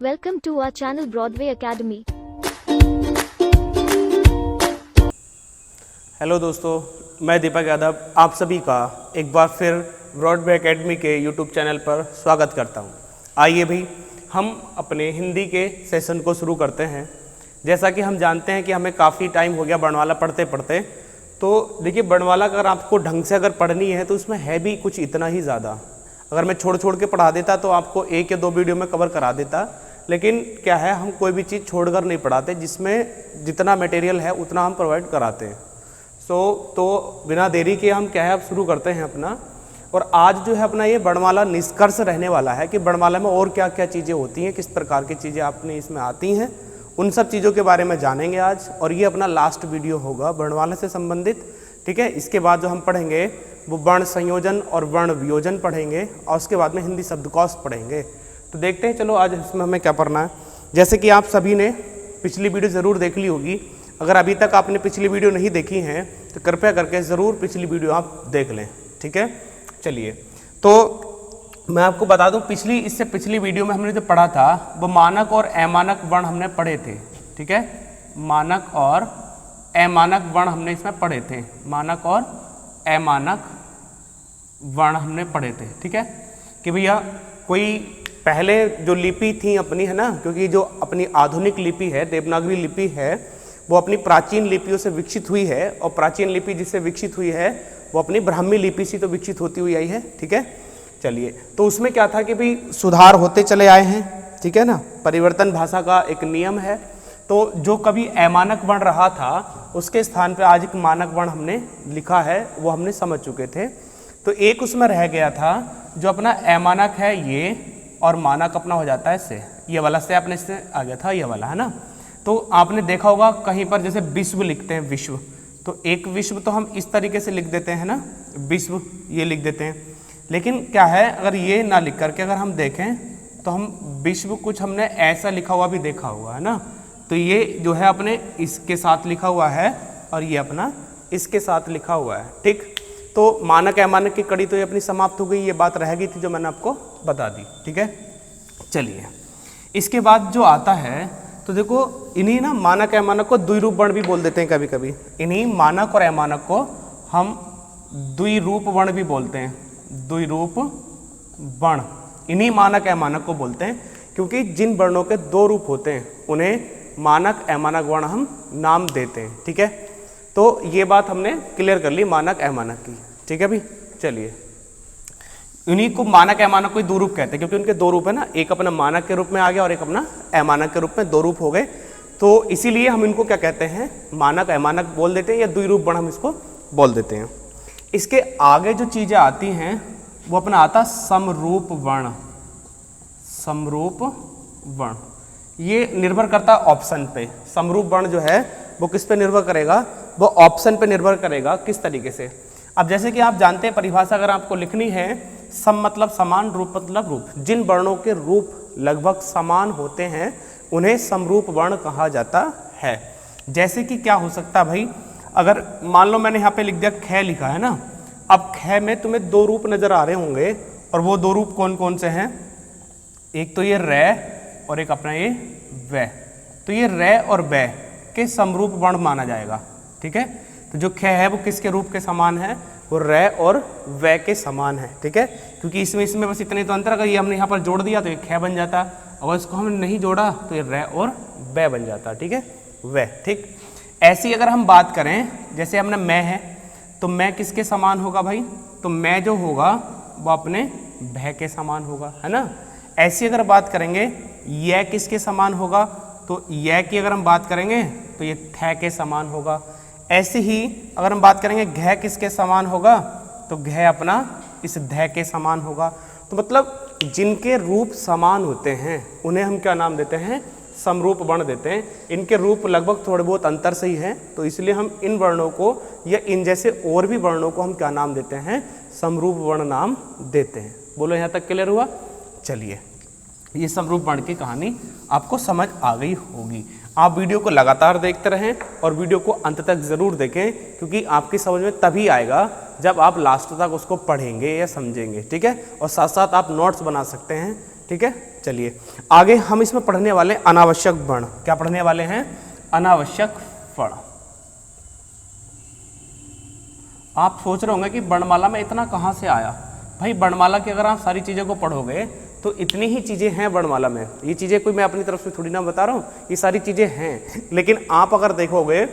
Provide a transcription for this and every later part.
Welcome to our channel Broadway Academy. Hello दोस्तों, मैं दीपक यादव आप सभी का एक बार फिर ब्रॉडवे एकेडमी के यूट्यूब चैनल पर स्वागत करता हूं। आइए भी हम अपने हिंदी के सेशन को शुरू करते हैं। जैसा कि हम जानते हैं कि हमें काफ़ी टाइम हो गया वर्णमाला पढ़ते पढ़ते, तो देखिए वर्णमाला अगर आपको ढंग से अगर पढ़नी है तो उसमें है भी कुछ इतना ही ज़्यादा। अगर मैं छोड़ छोड़ के पढ़ा देता तो आपको एक या दो वीडियो में कवर करा देता, लेकिन क्या है हम कोई भी चीज़ छोड़कर नहीं पढ़ाते, जिसमें जितना मटेरियल है उतना हम प्रोवाइड कराते हैं। तो बिना देरी के हम क्या है अब शुरू करते हैं अपना। और आज जो है अपना ये वर्णमाला निष्कर्ष रहने वाला है कि वर्णमाला में और क्या क्या चीज़ें होती हैं, किस प्रकार की चीज़ें आपने इसमें आती हैं, उन सब चीज़ों के बारे में जानेंगे आज। और ये अपना लास्ट वीडियो होगा वर्णमाला से संबंधित, ठीक है। इसके बाद जो हम पढ़ेंगे वो वर्ण संयोजन और वर्ण वियोजन पढ़ेंगे और उसके बाद में हिंदी शब्दकोश पढ़ेंगे। तो देखते हैं, चलो आज इसमें हमें क्या पढ़ना है। जैसे कि आप सभी ने पिछली वीडियो ज़रूर देख ली होगी। अगर अभी तक आपने पिछली वीडियो नहीं देखी है तो कृपया करके ज़रूर पिछली वीडियो आप देख लें, ठीक है। चलिए, तो मैं आपको बता दूं, इससे पिछली वीडियो में हमने जो पढ़ा था वो मानक और अमानक वर्ण हमने पढ़े थे, ठीक है। मानक और अमानक वर्ण हमने इसमें पढ़े थे, मानक और अमानक वर्ण हमने पढ़े थे, ठीक है। कि भैया कोई पहले जो लिपि थी अपनी, है ना, क्योंकि जो अपनी आधुनिक लिपि है, देवनागरी लिपि है, वो अपनी प्राचीन लिपियों से विकसित हुई है। और प्राचीन लिपि जिससे विकसित हुई है वो अपनी ब्राह्मी लिपि से तो विकसित होती हुई आई है, ठीक है। चलिए, तो उसमें क्या था कि भाई सुधार होते चले आए हैं, ठीक है ना, परिवर्तन भाषा का एक नियम है। तो जो कभी अमानक वर्ण रहा था उसके स्थान पे आज एक मानक वर्ण हमने लिखा है, वो हमने समझ चुके थे। तो एक उसमें रह गया था जो अपना अमानक है ये, और मानक अपना हो जाता है इससे, ये वाला से अपने इससे आ गया था ये वाला, है ना। तो आपने देखा होगा कहीं पर जैसे विश्व लिखते हैं, विश्व, तो एक विश्व तो हम इस तरीके से लिख देते हैं ना, विश्व ये लिख देते हैं। लेकिन क्या है, अगर ये ना लिख करके अगर हम देखें तो हम विश्व कुछ हमने ऐसा लिखा हुआ भी देखा हुआ है ना। तो ये जो है अपने इसके साथ लिखा हुआ है और ये अपना इसके साथ लिखा हुआ है, ठीक। तो मानक अमानक की कड़ी तो ये अपनी समाप्त हो गई, ये बात रह गई थी जो मैंने आपको बता दी, ठीक है। चलिए, इसके बाद जो आता है तो देखो, इन्हीं ना मानक अमानक को द्विरूप वर्ण भी बोल देते हैं कभी कभी। इन्हीं मानक और अमानक को हम द्विरूप वर्ण भी बोलते हैं, द्विरूप वर्ण इन्हीं मानक अमानक को बोलते हैं, क्योंकि जिन वर्णों के दो रूप होते हैं उन्हें मानक अमानक वर्ण हम नाम देते हैं, ठीक है। तो ये बात हमने क्लियर कर ली मानक अमानक की, ठीक है भाई। चलिए, इन्हीं को मानक अमानक को दो रूप कहते हैं, क्योंकि उनके दो रूप है ना, एक अपना मानक के रूप में आ गया और एक अपना अमानक के रूप में, दो रूप हो गए। तो इसीलिए हम इनको क्या कहते हैं, मानक अमानक बोल देते हैं, या द्विरूप वर्ण हम इसको बोल देते हैं। इसके आगे जो चीज़ें आती हैं वो अपना आता समरूप वर्ण। समरूप वर्ण ये निर्भर करता है ऑप्शन पे। समरूप वर्ण जो है वो किस पे निर्भर करेगा, वो ऑप्शन पे निर्भर करेगा। किस तरीके से, अब जैसे कि आप जानते हैं परिभाषा अगर आपको लिखनी है, सम मतलब समान, रूप मतलब रूप। जिन वर्णों के रूप लगभग समान होते हैं उन्हें समरूप वर्ण कहा जाता है। जैसे कि क्या हो सकता है भाई, अगर मान लो मैंने यहाँ पे लिख दिया ख लिखा है ना, अब ख में तुम्हें दो रूप नजर आ रहे होंगे, और वो दो रूप कौन कौन से हैं, एक तो ये रे और एक अपना ये व। तो ये रे और व के समरूप वर्ण माना जाएगा, ठीक है। तो जो ख है वो किसके रूप के समान है, वो रे और व के समान है, ठीक है। क्योंकि इसमें बस इतने तो अंतर, अगर ये हमने यहाँ पर जोड़ दिया तो ये ख बन जाता, अगर इसको हमने नहीं जोड़ा तो ये रे और व बन जाता, ठीक है, व, ठीक। ऐसी अगर हम बात करें, जैसे हमने मैं है, तो मैं किसके समान होगा भाई, तो मैं जो होगा वो अपने भय के समान होगा, है ना। ऐसी अगर बात करेंगे यह किसके समान होगा, तो यह की अगर हम बात करेंगे तो ये थ के समान होगा। ऐसे ही अगर हम बात करेंगे घ किसके समान होगा, तो घ अपना इस ध के समान होगा। तो मतलब जिनके रूप समान होते हैं उन्हें हम क्या नाम देते हैं, समरूप वर्ण देते हैं। इनके रूप लगभग थोड़े बहुत अंतर से ही हैं, तो इसलिए हम इन वर्णों को या इन जैसे और भी वर्णों को हम क्या नाम देते हैं, समरूप वर्ण नाम देते हैं। बोलो, यहाँ तक क्लियर हुआ। चलिए, ये समरूप वर्ण की कहानी आपको समझ आ गई होगी। आप वीडियो को लगातार देखते रहें और वीडियो को अंत तक ज़रूर देखें, क्योंकि आपकी समझ में तभी आएगा जब आप लास्ट तक उसको पढ़ेंगे या समझेंगे, ठीक है। और साथ साथ आप नोट्स बना सकते हैं, ठीक है। चलिए आगे हम इसमें पढ़ने वाले अनावश्यक वर्ण। क्या पढ़ने वाले हैं? अनावश्यक वर्ण। आप सोच रहे होंगे कि वर्णमाला में इतना कहाँ से आया। भाई वर्णमाला की अगर आप सारी चीज़ों को पढ़ोगे तो इतनी ही चीज़ें हैं वर्णमाला में। ये चीज़ें कोई मैं अपनी तरफ से थोड़ी ना बता रहा हूँ, ये सारी चीज़ें हैं। लेकिन आप अगर देखोगे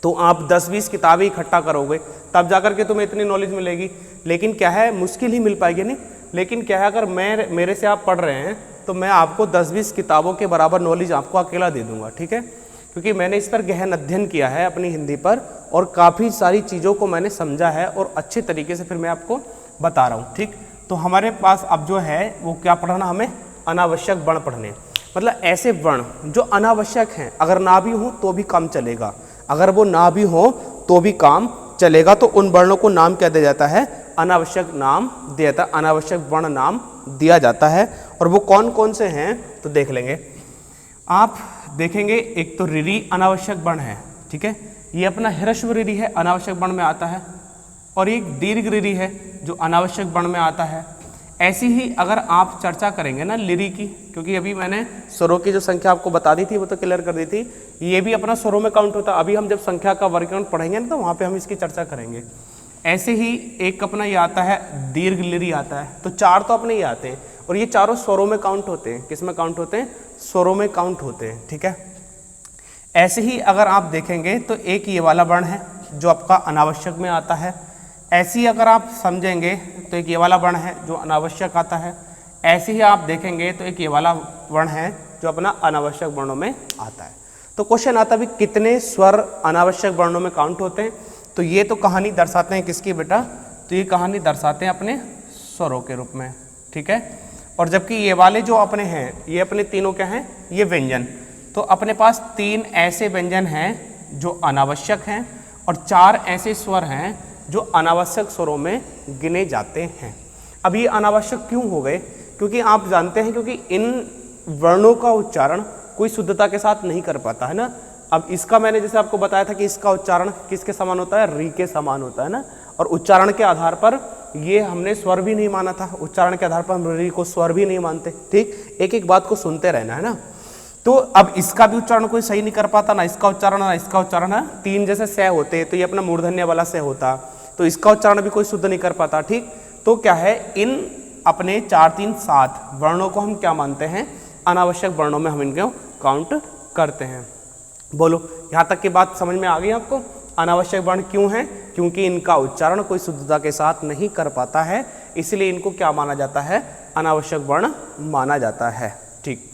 तो आप 10-20 किताबें इकट्ठा करोगे तब जाकर के तुम्हें इतनी नॉलेज मिलेगी। लेकिन क्या है, मुश्किल ही मिल पाएगी नहीं। लेकिन क्या है, अगर मेरे से आप पढ़ रहे हैं तो मैं आपको 10-20 किताबों के बराबर नॉलेज आपको अकेला दे दूंगा, ठीक है। क्योंकि मैंने इस पर गहन अध्ययन किया है अपनी हिंदी पर और काफ़ी सारी चीज़ों को मैंने समझा है और अच्छे तरीके से फिर मैं आपको बता रहा हूँ, ठीक। तो हमारे पास अब जो है वो क्या पढ़ना, हमें अनावश्यक वर्ण पढ़ने। मतलब ऐसे वर्ण जो अनावश्यक हैं, अगर ना भी हो तो भी काम चलेगा, अगर वो ना भी हो तो भी काम चलेगा, तो उन वर्णों को नाम क्या दिया जाता है? अनावश्यक नाम दिया जाता है, अनावश्यक वर्ण नाम दिया जाता है। और वो कौन कौन से हैं तो देख लेंगे। आप देखेंगे एक तो ऋरी अनावश्यक वर्ण है, ठीक है, ये अपना ह्रस्व ऋरी है, अनावश्यक वर्ण में आता है। और एक दीर्घ ऋरी है जो अनावश्यक वर्ण में आता है। ऐसी ही अगर आप चर्चा करेंगे ना लिरी की, क्योंकि अभी मैंने स्वरों की जो संख्या आपको बता दी थी वो तो क्लियर कर दी थी, ये भी अपना स्वरों में काउंट होता है। अभी हम जब संख्या का वर्गीकरण पढ़ेंगे ना तो वहाँ पे हम इसकी चर्चा करेंगे। ऐसे ही एक अपना ये आता है दीर्घ लिरी आता है। तो चार तो अपने ये आते हैं और ये चारों स्वरों में काउंट होते हैं। किस में काउंट होते हैं? स्वरों में काउंट होते हैं, ठीक है। ऐसे ही अगर आप देखेंगे तो एक ये वाला वर्ण है जो आपका अनावश्यक में आता है। ऐसी अगर आप समझेंगे तो एक ये वाला वर्ण है जो अनावश्यक आता है। ऐसे ही आप देखेंगे तो एक ये वाला वर्ण है जो अपना अनावश्यक वर्णों में आता है। तो क्वेश्चन आता है कितने स्वर अनावश्यक वर्णों में काउंट होते हैं? तो ये तो कहानी दर्शाते हैं किसकी बेटा? तो ये कहानी दर्शाते हैं अपने स्वरों के रूप में, ठीक है। और जबकि ये वाले जो अपने हैं ये अपने तीनों क्या हैं? ये व्यंजन। तो अपने पास 3 ऐसे व्यंजन हैं जो अनावश्यक हैं और 4 ऐसे स्वर हैं जो अनावश्यक स्वरों में गिने जाते हैं। अब ये अनावश्यक क्यों हो गए? क्योंकि आप जानते हैं क्योंकि इन वर्णों का उच्चारण कोई शुद्धता के साथ नहीं कर पाता है ना। अब इसका मैंने जैसे आपको बताया था कि इसका उच्चारण किसके समान होता है? री के समान होता है ना। और उच्चारण के आधार पर ये हमने स्वर भी नहीं माना था, उच्चारण के आधार पर हम री को स्वर भी नहीं मानते, ठीक। एक एक बात को सुनते रहना है ना। तो अब इसका भी उच्चारण कोई सही नहीं कर पाता, ना इसका उच्चारण ना इसका उच्चारण है। 3 जैसे स होते हैं तो ये अपना मूर्धन्य वाला स होता, तो इसका उच्चारण भी कोई शुद्ध नहीं कर पाता, ठीक। तो क्या है, इन अपने 4, 3, 7 वर्णों को हम क्या मानते हैं? अनावश्यक वर्णों में हम इनको काउंट करते हैं। बोलो, यहाँ तक की बात समझ में आ गई आपको? अनावश्यक वर्ण क्यों है? क्योंकि इनका उच्चारण कोई शुद्धता के साथ नहीं कर पाता है, इसलिए इनको क्या माना जाता है? अनावश्यक वर्ण माना जाता है, ठीक।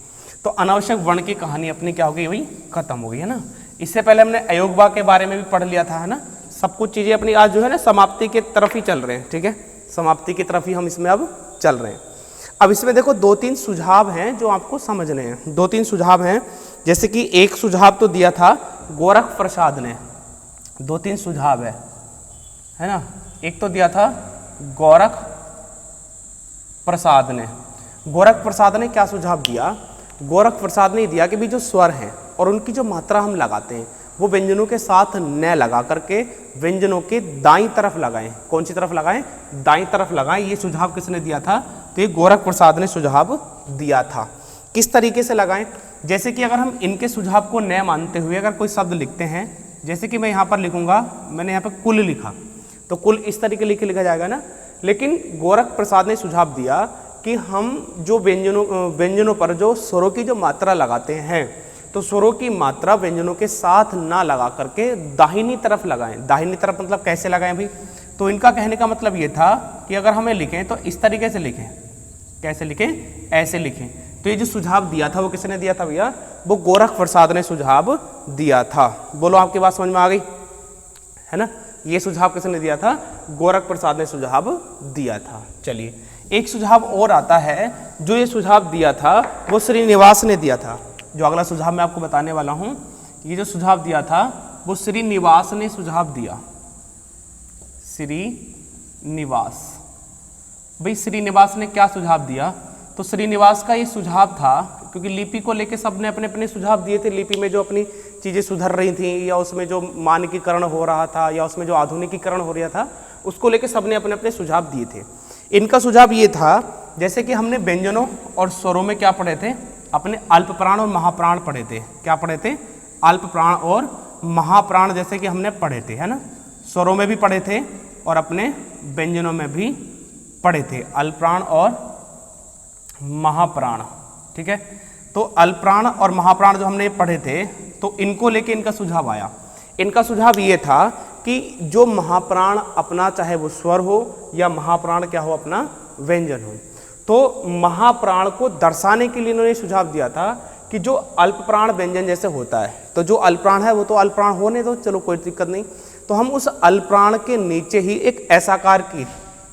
तो अनावश्यक वर्ण की कहानी अपनी क्या हो गई? वही खत्म हो गई है ना। इससे पहले हमने अयोगवा के बारे में भी पढ़ लिया था, है ना। सब कुछ चीज़ें अपनी आज जो है ना समाप्ति की तरफ ही चल रहे हैं, ठीक है। समाप्ति की तरफ ही हम इसमें अब चल रहे हैं। अब इसमें देखो 2-3 सुझाव हैं जो आपको समझने हैं। 2-3 सुझाव हैं, जैसे कि एक सुझाव तो दिया था गोरख प्रसाद ने। 2-3 सुझाव है ना। एक तो दिया था गोरख प्रसाद ने। गोरख प्रसाद ने क्या सुझाव दिया? गोरख प्रसाद ने दिया कि भी जो स्वर हैं और उनकी जो मात्रा हम लगाते हैं वो व्यंजनों के साथ न लगा करके व्यंजनों के दाईं तरफ लगाएं। कौन सी तरफ लगाएं? दाईं तरफ लगाएं। ये सुझाव किसने दिया था? तो ये गोरख प्रसाद ने सुझाव दिया था। किस तरीके से लगाएं? जैसे कि अगर हम इनके सुझाव को न मानते हुए अगर कोई शब्द लिखते हैं, जैसे कि मैं यहाँ पर लिखूंगा, मैंने यहाँ पर कुल लिखा, तो कुल इस तरीके लिखा जाएगा ना। लेकिन गोरख प्रसाद ने सुझाव दिया कि हम जो व्यंजनों पर जो स्वरों की जो मात्रा लगाते हैं, तो स्वरों की मात्रा व्यंजनों के साथ ना लगा करके दाहिनी तरफ लगाएं। दाहिनी तरफ मतलब कैसे लगाएं भाई? तो इनका कहने का मतलब ये था कि अगर हमें लिखें तो इस तरीके से लिखें। कैसे लिखें? ऐसे लिखें। तो ये जो सुझाव दिया था वो किसने दिया था भैया? वो गोरख प्रसाद ने सुझाव दिया था। बोलो, आपकी बात समझ में आ गई है ना। ये सुझाव किसने दिया था? गोरख प्रसाद ने सुझाव दिया था। चलिए, एक सुझाव और आता है। जो ये सुझाव दिया था वो श्रीनिवास ने दिया था। जो अगला सुझाव मैं आपको बताने वाला हूं, ये जो सुझाव दिया था वो श्रीनिवास ने सुझाव दिया। श्रीनिवास, भाई श्रीनिवास ने क्या सुझाव दिया? तो श्रीनिवास का ये सुझाव था, क्योंकि लिपि को लेके सबने अपने अपने सुझाव दिए थे। लिपि में जो अपनी चीज़ें सुधर रही थी या उसमें जो मानकीकरण हो रहा था या उसमें जो आधुनिकीकरण हो रहा था, उसको लेके सबने अपने अपने सुझाव दिए थे। इनका सुझाव ये था, जैसे कि हमने व्यंजनों और स्वरों में क्या पढ़े थे, अपने अल्प प्राण और महाप्राण पढ़े थे। क्या पढ़े थे? अल्प प्राण और महाप्राण जैसे कि हमने पढ़े थे, है ना। स्वरों में भी पढ़े थे और अपने व्यंजनों में भी पढ़े थे, अल्प प्राण और महाप्राण। ठीक है, तो अल्प प्राण और महाप्राण जो हमने पढ़े थे, तो इनको लेके इनका सुझाव आया। इनका सुझाव ये था कि जो महाप्राण अपना, चाहे वो स्वर हो या महाप्राण क्या हो, अपना व्यंजन हो, तो महाप्राण को दर्शाने के लिए इन्होंने सुझाव दिया था कि जो अल्प प्राण व्यंजन जैसे होता है, तो जो अल्प प्राण है वो तो अल्प प्राण होने दो, चलो कोई दिक्कत नहीं, तो हम उस अल्प प्राण के नीचे ही एक ऐसा आकार की,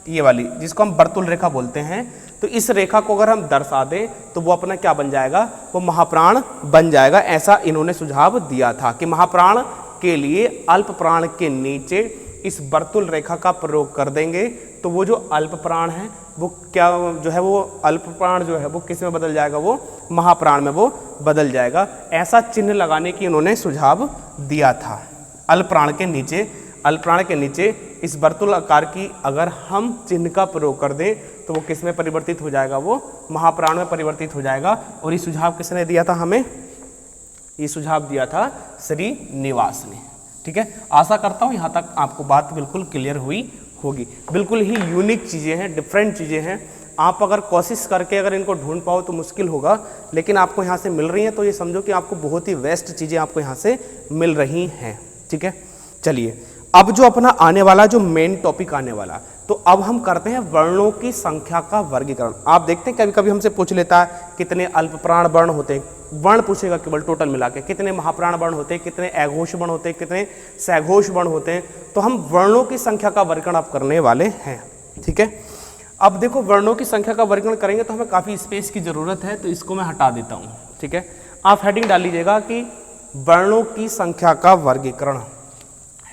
ये वाली जिसको हम वर्तुल रेखा बोलते हैं, तो इस रेखा को अगर हम दर्शा दें तो वो अपना क्या बन जाएगा, वो महाप्राण बन जाएगा। ऐसा इन्होंने सुझाव दिया था कि महाप्राण के लिए अल्प प्राण के नीचे इस वर्तुल रेखा का प्रयोग कर देंगे तो वो जो अल्प प्राण है वो क्या जो है, वो अल्प प्राण जो है वो किस में बदल जाएगा, वो महाप्राण में वो बदल जाएगा। ऐसा चिन्ह लगाने की उन्होंने सुझाव दिया था। अल्प प्राण के नीचे, अल्प प्राण के नीचे इस वर्तुल आकार की अगर हम चिन्ह का प्रयोग कर दें तो वो किस में परिवर्तित हो जाएगा, वो महाप्राण में परिवर्तित हो जाएगा। और ये सुझाव किसने दिया था हमें? ये सुझाव दिया था श्रीनिवास ने। ठीक है, आशा करता हूँ यहाँ तक आपको बात बिल्कुल क्लियर हुई होगी। बिल्कुल ही यूनिक चीज़ें हैं, डिफरेंट चीज़ें हैं। आप अगर कोशिश करके अगर इनको ढूंढ पाओ तो मुश्किल होगा, लेकिन आपको यहाँ से मिल रही हैं तो ये समझो कि आपको बहुत ही बेस्ट चीज़ें आपको यहाँ से मिल रही हैं। ठीक है, चलिए अब जो अपना आने वाला जो मेन टॉपिक आने वाला, तो अब हम करते हैं वर्णों की संख्या का वर्गीकरण। आप देखते हैं कभी कभी हमसे पूछ लेता है कितने अल्प प्राण वर्ण होते हैं, वर्ण पूछेगा केवल टोटल मिला के, कितने महाप्राण वर्ण होते हैं, कितने अघोष वर्ण होते हैं, कितने सघोष वर्ण होते हैं। तो हम वर्णों की संख्या का वर्गीकरण आप करने वाले हैं। ठीक है, अब देखो वर्णों की संख्या का वर्गीकरण करेंगे तो हमें काफ़ी स्पेस की ज़रूरत है, तो इसको मैं हटा देता हूँ। ठीक है, आप हेडिंग डाल लीजिएगा कि वर्णों की संख्या का वर्गीकरण।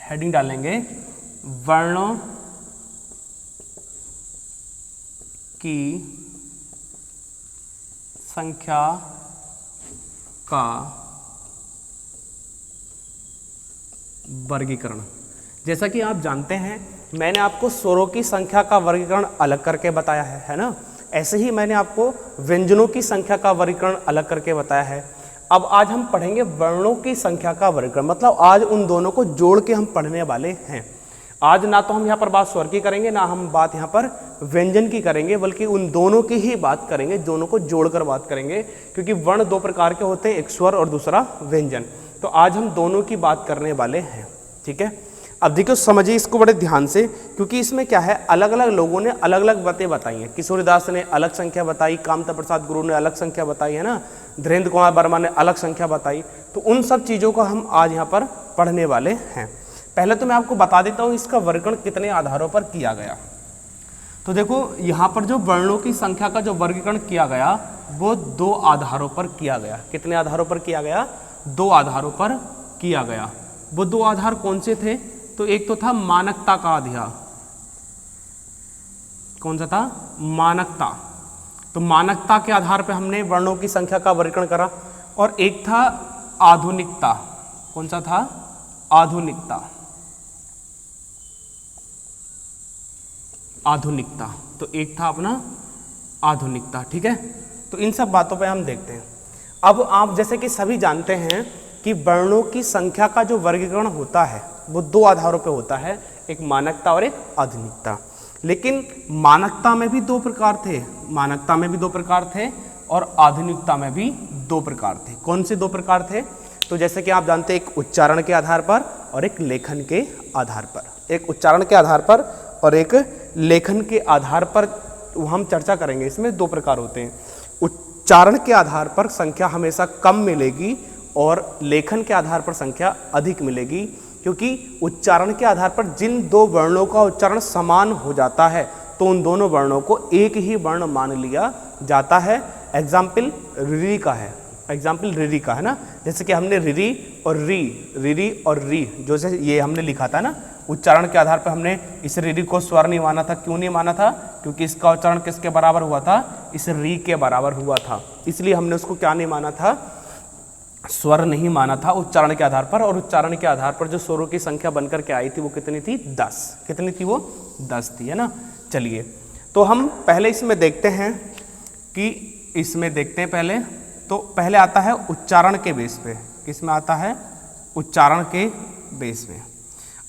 हेडिंग डालेंगे वर्णों की संख्या का वर्गीकरण। जैसा कि आप जानते हैं मैंने आपको स्वरों की संख्या का वर्गीकरण अलग करके बताया है ना। ऐसे ही मैंने आपको व्यंजनों की संख्या का वर्गीकरण अलग करके बताया है। अब आज हम पढ़ेंगे वर्णों की संख्या का वर्गीकरण, मतलब आज उन दोनों को जोड़ के हम पढ़ने वाले हैं। आज ना तो हम यहाँ पर बात स्वर की करेंगे, ना हम बात यहाँ पर व्यंजन की करेंगे, बल्कि उन दोनों की ही बात करेंगे, दोनों को जोड़कर बात करेंगे, क्योंकि वर्ण दो प्रकार के होते हैं, एक स्वर और दूसरा व्यंजन। तो आज हम दोनों की बात करने वाले हैं। ठीक है, अब देखिए समझिए इसको बड़े ध्यान से, क्योंकि इसमें क्या है, अलग अलग लोगों ने अलग अलग बातें बताई हैं। किशोरीदास ने अलग संख्या बताई, कामता प्रसाद गुरु ने अलग संख्या बताई, है ना, धीरेन्द्र कुमार वर्मा ने अलग संख्या बताई। तो उन सब चीज़ों को हम आज यहाँ पर पढ़ने वाले हैं। पहले तो मैं आपको बता देता हूँ इसका वर्गीकरण कितने आधारों पर किया गया। तो देखो यहाँ पर जो वर्णों की संख्या का जो वर्गीकरण किया गया वो दो आधारों पर किया गया। कितने आधारों पर किया गया? दो आधारों पर किया गया। वो दो आधार कौन से थे? तो एक तो था मानकता का आधार। कौन सा था? मानकता। तो मानकता के आधार पर हमने वर्णों की संख्या का वर्गीकरण करा। और एक था आधुनिकता। कौन सा था? आधुनिकता। आधुनिकता, तो एक था अपना आधुनिकता। ठीक है, तो इन सब बातों पे हम देखते हैं। अब आप जैसे कि सभी जानते हैं कि वर्णों की संख्या का जो वर्गीकरण होता है वो दो आधारों पे होता है, एक मानकता और एक आधुनिकता। लेकिन मानकता में भी दो प्रकार थे, मानकता में भी दो प्रकार थे और आधुनिकता में भी दो प्रकार थे। कौन से दो प्रकार थे? तो जैसे कि आप जानते हैं, एक उच्चारण के आधार पर और एक लेखन के आधार पर। एक उच्चारण के आधार पर और एक लेखन के आधार पर हम चर्चा करेंगे। इसमें दो प्रकार होते हैं। उच्चारण के आधार पर संख्या हमेशा कम मिलेगी और लेखन के आधार पर संख्या अधिक मिलेगी, क्योंकि उच्चारण के आधार पर जिन दो वर्णों का उच्चारण समान हो जाता है तो उन दोनों वर्णों को एक ही वर्ण मान लिया जाता है। एग्जाम्पल रिरी का है, एग्जाम्पल रिरी का है ना। जैसे कि हमने रिरी और री, रिरी और री, जो से ये हमने लिखा था ना, उच्चारण के आधार पर हमने इस रिरी को स्वर नहीं माना था। क्यों नहीं माना था? क्योंकि इसका उच्चारण किसके बराबर हुआ था? इस री के बराबर हुआ था, इसलिए हमने उसको क्या नहीं माना था? स्वर नहीं माना था उच्चारण के आधार पर। और उच्चारण के आधार पर जो स्वरों की संख्या बनकर के आई थी वो कितनी थी? 10। कितनी थी वो? 10 थी, है ना। चलिए तो हम पहले इसमें देखते हैं कि इसमें देखते हैं पहले, तो पहले आता है उच्चारण के बेस पे। किसमें आता है? उच्चारण के बेस में।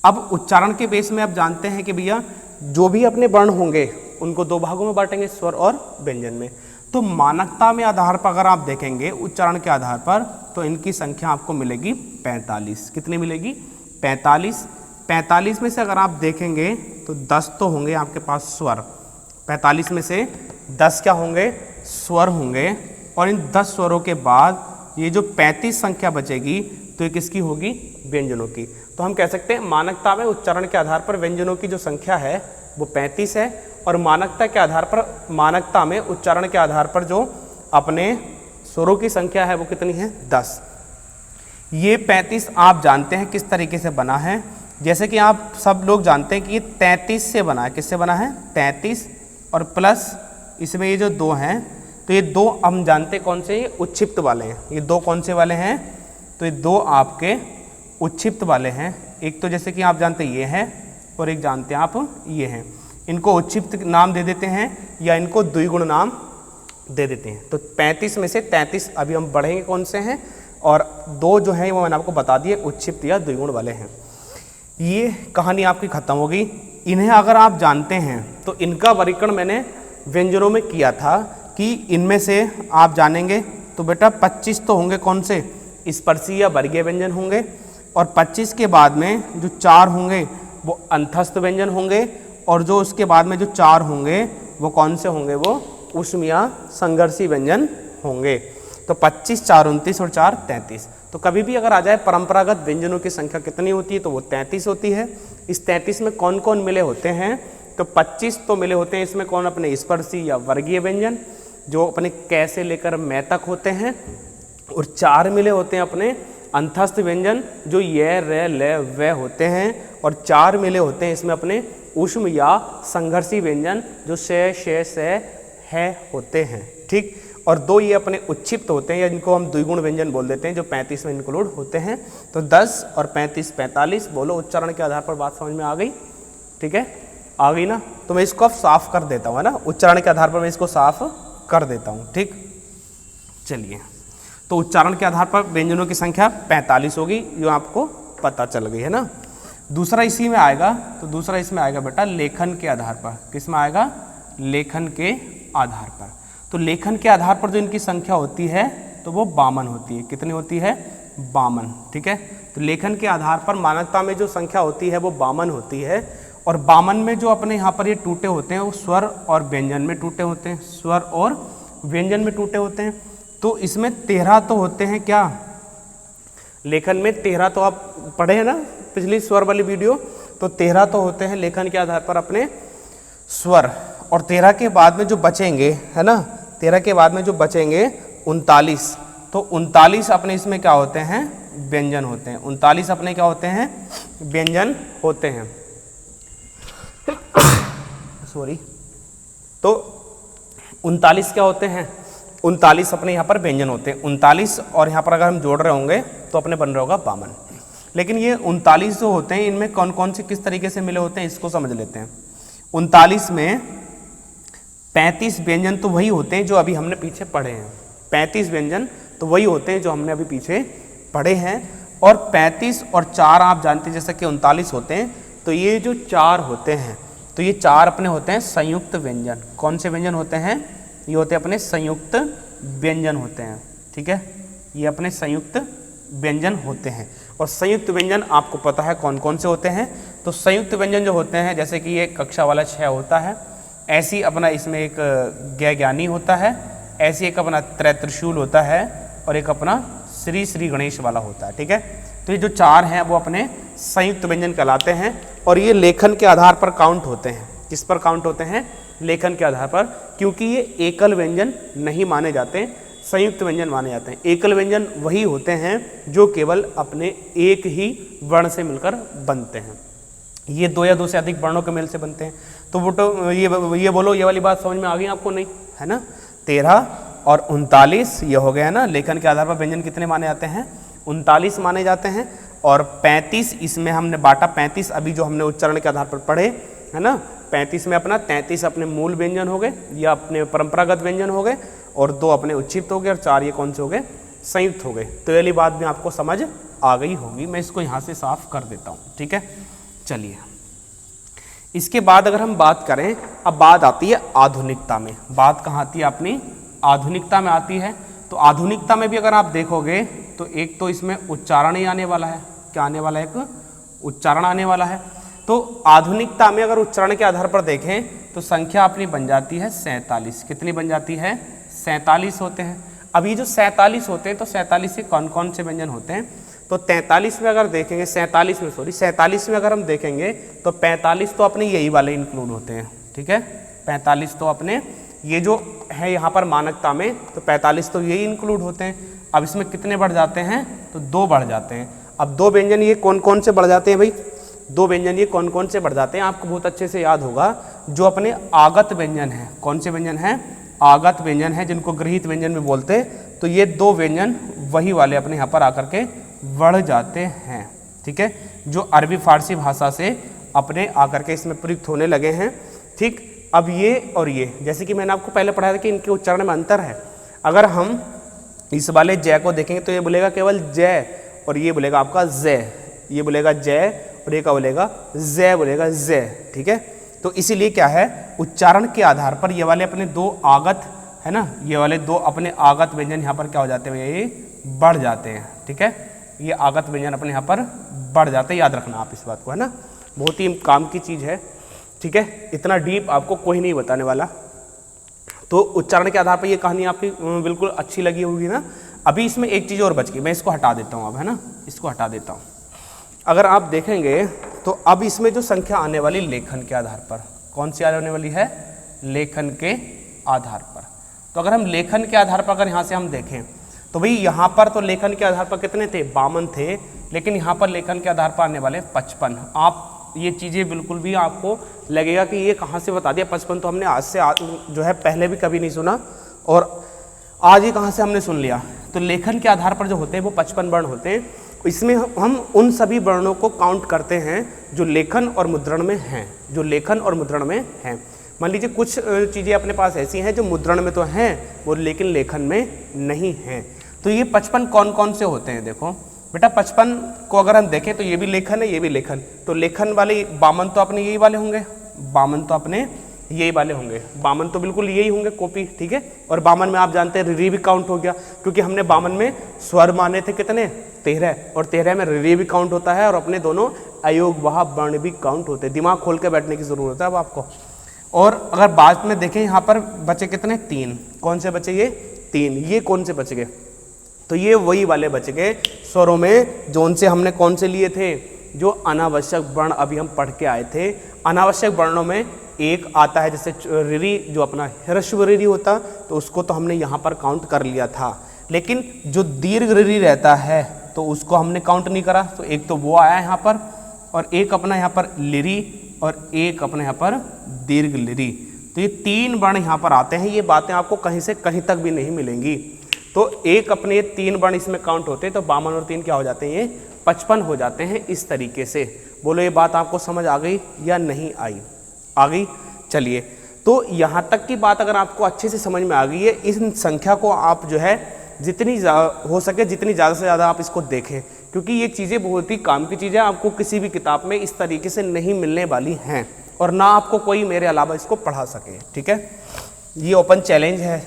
अब उच्चारण के बेस में आप जानते हैं कि भैया जो भी अपने वर्ण होंगे उनको दो भागों में बांटेंगे, स्वर और व्यंजन में। तो मानकता में आधार पर अगर आप देखेंगे उच्चारण के आधार पर, तो इनकी संख्या आपको मिलेगी 45। कितनी मिलेगी? 45। 45 में से अगर आप देखेंगे तो 10 तो होंगे आपके पास स्वर। 45 में से 10 क्या होंगे? स्वर होंगे। और इन 10 स्वरों के बाद ये जो 35 संख्या बचेगी तो ये किसकी होगी? व्यंजनों की। तो हम कह सकते हैं मानकता में उच्चारण के आधार पर व्यंजनों की जो संख्या है वो 35 है, और मानकता के आधार पर, मानकता में उच्चारण के आधार पर जो अपने स्वरों की संख्या है वो कितनी है? 10। ये 35 आप जानते हैं किस तरीके से बना है। जैसे कि आप सब लोग जानते हैं कि ये 33 से बना है। किससे बना है? 33 और प्लस इसमें ये जो 2 हैं, तो ये 2 हम जानते कौन से? ये उच्छिप्त वाले हैं। ये 2 कौन से वाले हैं? तो ये 2 आपके उच्छिप्त वाले हैं। एक तो जैसे कि आप जानते ये हैं और एक जानते हैं आप ये हैं। इनको उच्छिप्त नाम दे देते हैं या इनको द्विगुण नाम दे देते हैं। तो 35 में से 33 अभी हम बढ़ेंगे कौन से हैं, और 2 जो हैं वो मैंने आपको बता दिए उच्छिप्त या द्विगुण वाले हैं। ये कहानी आपकी खत्म हो गई। इन्हें अगर आप जानते हैं तो इनका वर्गीकरण मैंने व्यंजनों में किया था कि इनमें से आप जानेंगे तो बेटा 25 तो होंगे कौन से? स्पर्शी या वर्गीय व्यंजन होंगे, और 25 के बाद में जो 4 होंगे वो अंतस्थ व्यंजन होंगे, और जो उसके बाद में जो 4 होंगे वो कौन से होंगे? वो ऊष्म या संघर्षी व्यंजन होंगे। तो 25, 4, 29 और 4, 33। तो कभी भी अगर आ जाए परंपरागत व्यंजनों की संख्या कितनी होती है तो वो 33 होती है। इस 33 में कौन कौन मिले होते हैं? तो 25 तो मिले होते हैं इसमें कौन? अपने स्पर्शी या वर्गीय व्यंजन जो अपने कै से लेकर मै तक होते हैं, और 4 मिले होते हैं अपने अंतस्थ व्यंजन जो ये, रे, ले, वे होते हैं, और 4 मिले होते हैं इसमें अपने ऊष्म या संघर्षी व्यंजन जो से, से, है होते हैं। ठीक। और 2 ये अपने उच्छिप्त होते हैं या जिनको हम द्विगुण व्यंजन बोल देते हैं जो 35 में इंक्लूड होते हैं। तो 10 और 35, 45। बोलो उच्चारण के आधार पर बात समझ में आ गई? ठीक है, आ गई ना? तो मैं इसको अब साफ कर देता हूँ, है ना? उच्चारण के आधार पर मैं इसको साफ कर देता हूँ। ठीक, चलिए। तो उच्चारण के आधार पर व्यंजनों की संख्या 45 होगी, जो आपको पता चल गई है ना। दूसरा इसी में आएगा, तो दूसरा इसमें आएगा बेटा लेखन के आधार पर। किस में आएगा? लेखन के आधार पर। तो लेखन के आधार पर जो इनकी संख्या होती है तो वो 52 होती है। कितनी होती है? 52। ठीक है, तो लेखन के आधार पर मानकता में जो संख्या होती है वो 52 होती है। और 52 में जो अपने यहाँ पर ये टूटे होते हैं वो स्वर और व्यंजन में टूटे होते हैं, स्वर और व्यंजन में टूटे होते हैं। तो इसमें 13 तो होते हैं क्या? लेखन में 13 तो आप पढ़े हैं ना पिछली स्वर वाली वीडियो, तो 13 तो होते हैं लेखन के आधार पर अपने स्वर। और 13 के बाद में जो बचेंगे, है ना, 13 के बाद में जो बचेंगे 39, तो 39 अपने इसमें क्या होते हैं? व्यंजन होते हैं। 39 अपने क्या होते हैं? व्यंजन होते हैं। सॉरी, तो 39 क्या होते हैं? 39 अपने यहाँ पर व्यंजन होते हैं। 39 और यहाँ पर अगर हम जोड़ रहे होंगे तो अपने बन रहा होगा 52। लेकिन ये 39 जो होते हैं इनमें कौन कौन से किस तरीके से मिले होते हैं इसको समझ लेते हैं। 39 में 35 व्यंजन तो वही होते हैं जो अभी हमने पीछे पढ़े हैं। 35 व्यंजन तो वही होते हैं जो हमने अभी पीछे पढ़े हैं। और 35 और 4 आप जानते हैं जैसा कि 39 होते हैं, तो ये जो 4 होते हैं तो ये 4 अपने होते हैं संयुक्त व्यंजन। कौन से व्यंजन होते हैं? ये होते हैं अपने संयुक्त व्यंजन होते हैं। ठीक है, ये अपने संयुक्त व्यंजन होते हैं। और संयुक्त व्यंजन आपको पता है कौन कौन से होते हैं। तो संयुक्त व्यंजन जो होते हैं जैसे कि ये कक्षा वाला 6 होता है, ऐसी अपना इसमें एक ज्ञ ज्ञानी होता है, ऐसी एक अपना त्रय त्रिशूल होता है, और एक अपना श्री श्री गणेश वाला होता है। ठीक है, तो ये जो 4 हैं वो अपने संयुक्त व्यंजन कहलाते हैं। और ये लेखन के आधार पर काउंट होते हैं। किस पर काउंट होते हैं? लेखन के आधार पर, क्योंकि ये एकल व्यंजन नहीं माने जाते, संयुक्त व्यंजन माने जाते हैं। एकल व्यंजन वही होते हैं जो केवल अपने एक ही वर्ण से मिलकर बनते हैं। ये 2 या 2 से अधिक वर्णों के मेल से बनते हैं। तो वो तो ये बोलो, ये वाली बात समझ में आ गई आपको? नहीं, है ना? 13 और 39 ये हो गया ना। लेखन के आधार पर व्यंजन कितने माने जाते हैं? 39 माने जाते हैं। और 35 इसमें हमने बांटा, 35 अभी जो हमने उच्चारण के आधार पर पढ़े, है ना, 35 में अपना 33 अपने मूल व्यंजन हो गए या अपने परंपरागत व्यंजन हो गए, और 2 अपने उच्छिष्ट हो गए, और 4 ये कौन से हो गए, संयुक्त हो गए। तो ये वाली बात भी आपको समझ आ गई होगी। मैं इसको यहाँ से साफ कर देता हूँ, ठीक है। चलिए, इसके बाद अगर हम बात करें, अब बात आती है आधुनिकता में। बात कहाँ आती है अपनी, आधुनिकता में आती है। तो आधुनिकता में भी अगर आप देखोगे तो एक तो इसमें उच्चारण ही आने वाला है। क्या आने वाला है, एक उच्चारण आने वाला है। तो आधुनिकता में अगर उच्चारण के आधार पर देखें तो संख्या अपनी बन जाती है 47। कितनी बन जाती है, 47 होते हैं। अब ये जो 47 होते हैं, तो 47 से कौन कौन से व्यंजन होते हैं, तो 43 में अगर देखेंगे, 47 में अगर हम देखेंगे तो 45 तो अपने यही वाले इंक्लूड होते हैं, ठीक है। 45 तो अपने ये जो है यहाँ पर मानकता में, तो 45 तो यही इंक्लूड होते हैं। अब इसमें कितने बढ़ जाते हैं, तो 2 बढ़ जाते हैं। अब 2 व्यंजन ये कौन कौन से बढ़ जाते हैं भाई, 2 व्यंजन ये कौन कौन से बढ़ जाते हैं, आपको बहुत अच्छे से याद होगा। जो अपने आगत व्यंजन हैं, कौन से व्यंजन हैं, आगत व्यंजन है, जिनको गृहीत व्यंजन भी बोलते हैं। तो ये 2 व्यंजन वही वाले अपने यहाँ पर आकर के बढ़ जाते हैं, ठीक है, जो अरबी फारसी भाषा से अपने आकर के इसमें प्रयुक्त होने लगे हैं, ठीक। अब ये और ये, जैसे कि मैंने आपको पहले पढ़ाया था कि इनके उच्चारण में अंतर है। अगर हम इस वाले जय को देखेंगे तो ये बोलेगा केवल जय, और ये बोलेगा आपका जय, ये बोलेगा जय, और ये का बोलेगा जय, बोलेगा जय, ठीक है। तो इसीलिए क्या है, उच्चारण के आधार पर ये वाले अपने 2 आगत है ना, ये वाले 2 अपने आगत व्यंजन यहाँ पर क्या हो जाते हैं, ये बढ़ जाते हैं, ठीक है। ये आगत व्यंजन अपने यहाँ पर बढ़ जाते हैं, याद रखना आप इस बात को, है ना, बहुत ही काम की चीज़ है, ठीक है। इतना डीप आपको कोई नहीं बताने वाला। तो उच्चारण के आधार पर ये कहानी आपकी बिल्कुल अच्छी लगी होगी ना। अभी इसमें एक चीज़ और बच गई, मैं इसको हटा देता हूँ अब, है ना, इसको हटा देता हूँ। अगर आप देखेंगे तो अब इसमें जो संख्या आने वाली लेखन के आधार पर, कौन सी आने वाली है, लेखन के आधार पर। तो अगर हम लेखन के आधार पर अगर यहाँ से हम देखें तो भाई यहाँ पर तो लेखन के आधार पर कितने थे, 52 थे, लेकिन यहाँ पर लेखन के आधार पर आने वाले 55। आप ये चीज़ें बिल्कुल भी आपको लगेगा कि ये कहाँ से बता दिया, 55 तो हमने आज से जो है पहले भी कभी नहीं सुना, और आज ही कहाँ से हमने सुन लिया। तो लेखन के आधार पर जो होते हैं वो 55 वर्ण होते हैं। इसमें हम उन सभी वर्णों को काउंट करते हैं जो लेखन और मुद्रण में हैं, जो लेखन और मुद्रण में हैं। मान लीजिए कुछ चीज़ें अपने पास ऐसी हैं जो मुद्रण में तो हैं वो, लेकिन लेखन में नहीं हैं। तो ये 55 कौन कौन से होते हैं, देखो बेटा 55 को अगर हम देखें तो ये भी लेखन है, ये भी लेखन। तो लेखन वाले 52 तो अपने यही वाले होंगे, 52 तो अपने यही वाले होंगे, 52 तो बिल्कुल यही होंगे कॉपी, ठीक है। और 52 में आप जानते हैं रि भी काउंट हो गया, क्योंकि हमने 52 में स्वर माने थे कितने, 13, और 13 में रि भी काउंट होता है, और अपने दोनों अयोग वहा वर्ण भी काउंट होते हैं। दिमाग खोल के बैठने की जरूरत है अब आपको। और अगर बाद में देखें यहाँ पर बचे कितने, 3। कौन से बचे ये, 3। ये कौन से बच गए, तो ये वही वाले बच गए स्वरों में जो उनसे हमने कौन से लिए थे, जो अनावश्यक वर्ण अभी हम पढ़ के आए थे। अनावश्यक वर्णों में एक आता है जैसे रि, जो अपना ह्रस्व रि होता, तो उसको तो हमने यहाँ पर काउंट कर लिया था। लेकिन जो दीर्घ रि रहता है तो उसको हमने काउंट नहीं करा। तो एक तो वो आया यहाँ पर, और एक अपना यहाँ पर लिरि, और एक अपने यहाँ पर दीर्घ लिरि। तो ये 3 वर्ण यहाँ पर आते हैं। ये बातें आपको कहीं से कहीं तक भी नहीं मिलेंगी। तो एक अपने 3 वर्ण इसमें काउंट होते हैं, तो 52 और 3 क्या हो जाते हैं, ये 55 हो जाते हैं इस तरीके से। बोलो ये बात आपको समझ आ गई या नहीं आई, आ गई। चलिए, तो यहाँ तक की बात अगर आपको अच्छे से समझ में आ गई है, इस संख्या को आप जो है जितनी हो सके जितनी ज़्यादा से ज़्यादा आप इसको देखें, क्योंकि ये चीज़ें बहुत ही काम की चीज़ें आपको किसी भी किताब में इस तरीके से नहीं मिलने वाली हैं, और ना आपको कोई मेरे अलावा इसको पढ़ा सके, ठीक है। ये ओपन चैलेंज है।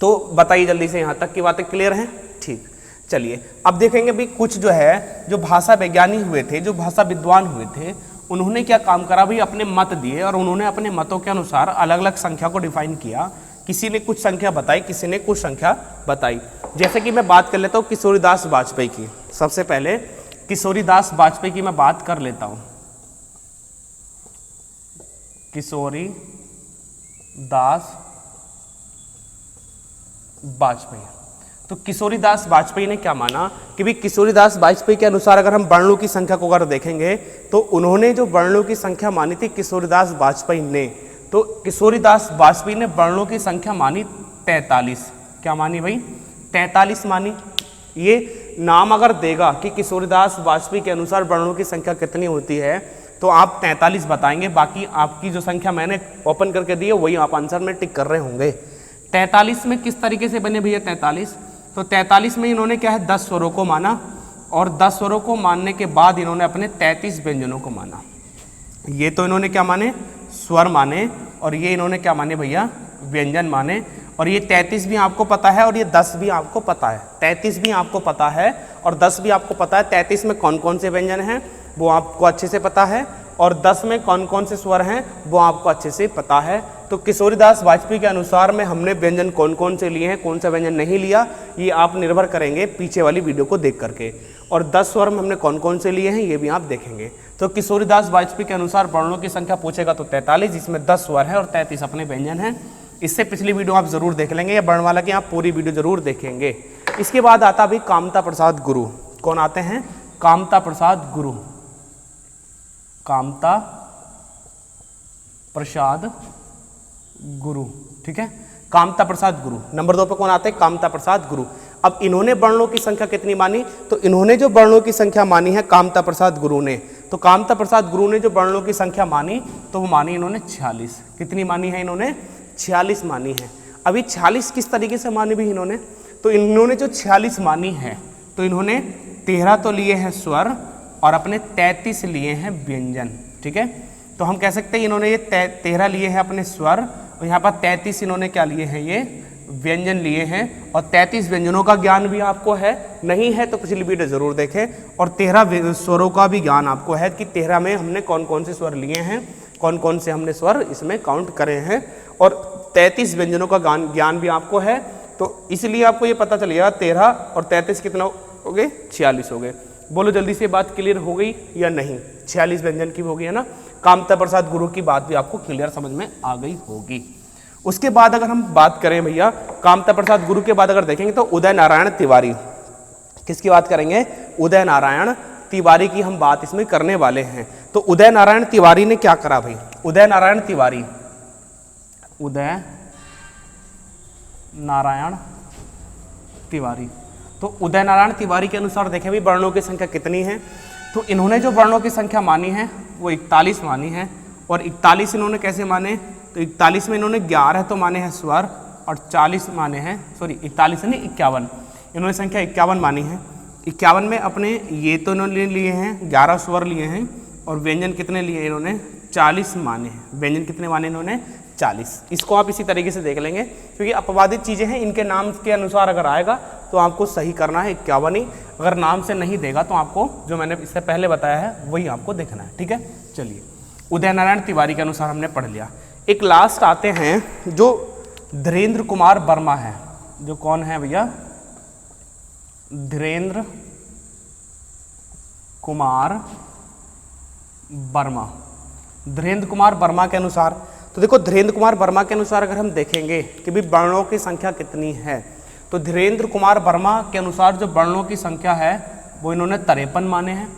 तो बताइए जल्दी से, यहाँ तक की बातें क्लियर हैं, ठीक। चलिए अब देखेंगे भी कुछ जो है, जो भाषा वैज्ञानी हुए थे, जो भाषा विद्वान हुए थे, उन्होंने क्या काम करा भाई, अपने मत दिए, और उन्होंने अपने मतों के अनुसार अलग अलग संख्या को डिफाइन किया। किसी ने कुछ संख्या बताई, किसी ने कुछ संख्या बताई। जैसे कि मैं बात कर लेता हूँ किशोरीदास वाजपेयी की। सबसे पहले किशोरीदास वाजपेयी की मैं बात कर लेता हूँ। किशोरीदास वाजपेयी, तो किशोरीदास वाजपेयी ने क्या माना कि भाई किशोरीदास वाजपेयी के अनुसार अगर हम वर्णों की संख्या को अगर देखेंगे तो उन्होंने जो वर्णों की संख्या मानी थी किशोरीदास वाजपेयी ने, तो किशोरीदास वाजपेयी ने वर्णों की संख्या मानी 43। क्या मानी भाई, 43 मानी। ये नाम अगर देगा कि किशोरीदास वाजपेयी के अनुसार वर्णों की संख्या कितनी होती है, तो आप 43 बताएंगे। बाकी आपकी जो संख्या मैंने ओपन करके दी है वही आप आंसर में टिक कर रहे होंगे। 43 में किस तरीके से बने भैया 43? तो 43 में इन्होंने क्या है 10 स्वरों को माना, और 10 स्वरों को मानने के बाद इन्होंने अपने 33 व्यंजनों को माना। ये तो इन्होंने क्या माने, स्वर माने, और ये इन्होंने क्या माने भैया, व्यंजन माने। और ये 33 भी आपको पता है और ये 10 भी आपको पता है। 33 भी आपको पता है और 10 भी आपको पता है। 33 में कौन कौन से व्यंजन हैं वो आपको अच्छे से पता है, और 10 में कौन कौन से स्वर हैं वो आपको अच्छे से पता है। तो किशोरीदास वाजपेयी के अनुसार में हमने व्यंजन कौन कौन से लिए हैं, कौन सा व्यंजन नहीं लिया, ये आप निर्भर करेंगे पीछे वाली वीडियो को देख करके। और 10 स्वर में हमने कौन कौन से लिए हैं ये भी आप देखेंगे। तो किशोरीदास वाजपेयी के अनुसार वर्णों की संख्या पूछेगा तो 43, जिसमें 10 स्वर है और 33 अपने व्यंजन हैं। इससे पिछली वीडियो आप जरूर देख लेंगे, या वर्णमाला की आप पूरी वीडियो जरूर देखेंगे। इसके बाद आता भी कामता प्रसाद गुरु। कौन आते हैं? कामता प्रसाद गुरु। कामता प्रसाद गुरु, ठीक है, कामता प्रसाद गुरु। नंबर 2 पे कौन आते हैं? कामता प्रसाद गुरु। अब इन्होंने वर्णों की संख्या कितनी मानी? तो इन्होंने जो वर्णों की संख्या मानी है कामता प्रसाद गुरु ने, तो कामता प्रसाद गुरु ने जो वर्णों की संख्या मानी तो वो मानी इन्होंने 46। कितनी मानी है इन्होंने? 46 मानी है। अभी 46 किस तरीके से मानी भी इन्होंने? तो इन्होंने जो 46 मानी है तो इन्होंने 13 तो लिए हैं स्वर और अपने 33 लिए हैं व्यंजन, ठीक है। तो हम कह सकते हैं इन्होंने ये 13 लिए हैं अपने स्वर, और यहाँ पर 33 इन्होंने क्या लिए हैं, ये व्यंजन लिए हैं। और 33 व्यंजनों का ज्ञान भी आपको है, नहीं है तो पिछली वीडियो जरूर देखें। और 13 स्वरों का भी ज्ञान आपको है कि 13 में हमने कौन कौन से स्वर लिए हैं, कौन कौन से हमने स्वर इसमें काउंट करे हैं, और 33 व्यंजनों का ज्ञान भी आपको है। तो इसलिए आपको ये पता चलेगा 13 और 33 कितना हो गए? 46 हो गए। बोलो जल्दी से बात क्लियर हो गई या नहीं? 46 व्यंजन की हो गई है ना। कामता प्रसाद गुरु की बात भी आपको क्लियर समझ में आ गई होगी। उसके बाद अगर हम बात करें भैया कामता प्रसाद गुरु के बाद अगर देखेंगे तो उदय नारायण तिवारी। किसकी बात करेंगे? उदय नारायण तिवारी की हम बात इसमें करने वाले हैं। तो उदय नारायण तिवारी ने क्या करा भाई? उदय नारायण तिवारी, उदय नारायण तिवारी, तो उदय नारायण तिवारी के अनुसार देखें भी वर्णों की संख्या कितनी है? तो इन्होंने जो वर्णों की संख्या मानी है वो 41 मानी है। और 41 इन्होंने कैसे माने? तो 41 में इन्होंने 11 तो माने हैं स्वर और 40 माने हैं, सॉरी 41 नहीं 51, इन्होंने संख्या 51 मानी है। 51 में अपने ये तो इन्होंने लिए हैं 11 स्वर लिए हैं, और व्यंजन कितने लिए इन्होंने? 40 माने हैं। व्यंजन कितने माने इन्होंने? 40। इसको आप इसी तरीके से देख लेंगे क्योंकि अपवादित चीज़ें हैं, इनके नाम के अनुसार अगर आएगा तो आपको सही करना है 51 ही। अगर नाम से नहीं देगा तो आपको जो मैंने इससे पहले बताया है वही आपको देखना है, ठीक है। चलिए उदय नारायण तिवारी के अनुसार हमने पढ़ लिया। एक लास्ट आते हैं जो धीरेन्द्र कुमार वर्मा है। जो कौन है भैया? धीरेन्द्र कुमार वर्मा। धीरेन्द्र कुमार वर्मा के अनुसार, तो देखो धीरेन्द्र कुमार वर्मा के अनुसार अगर हम देखेंगे कि भी वर्णों की संख्या कितनी है, तो धीरेन्द्र कुमार वर्मा के अनुसार जो वर्णों की संख्या है वो इन्होंने 53 माने हैं।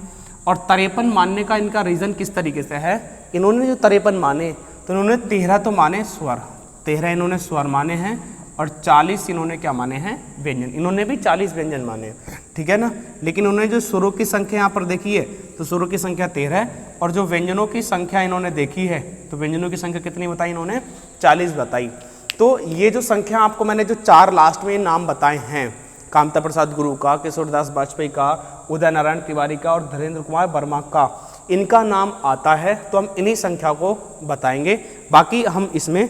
और 53 मानने का इनका रीज़न किस तरीके से है? इन्होंने जो 53 माने तो इन्होंने 13 तो माने स्वर, 13 इन्होंने स्वर माने हैं, और 40 इन्होंने क्या माने हैं? व्यंजन। इन्होंने भी 40 व्यंजन माने हैं, ठीक है ना। लेकिन उन्होंने जो स्वरों की संख्या यहाँ पर देखी है तो स्वरों की संख्या 13 है, और जो व्यंजनों की संख्या इन्होंने देखी है तो व्यंजनों की संख्या कितनी बताई इन्होंने? 40 बताई। तो ये जो संख्या आपको मैंने जो 4 लास्ट में नाम बताए हैं, कामता प्रसाद गुरु का, किशोरदास वाजपेयी का, उदय नारायण तिवारी का और धीरेन्द्र कुमार वर्मा का, इनका नाम आता है तो हम इन्हीं संख्या को बताएंगे। बाकी हम इसमें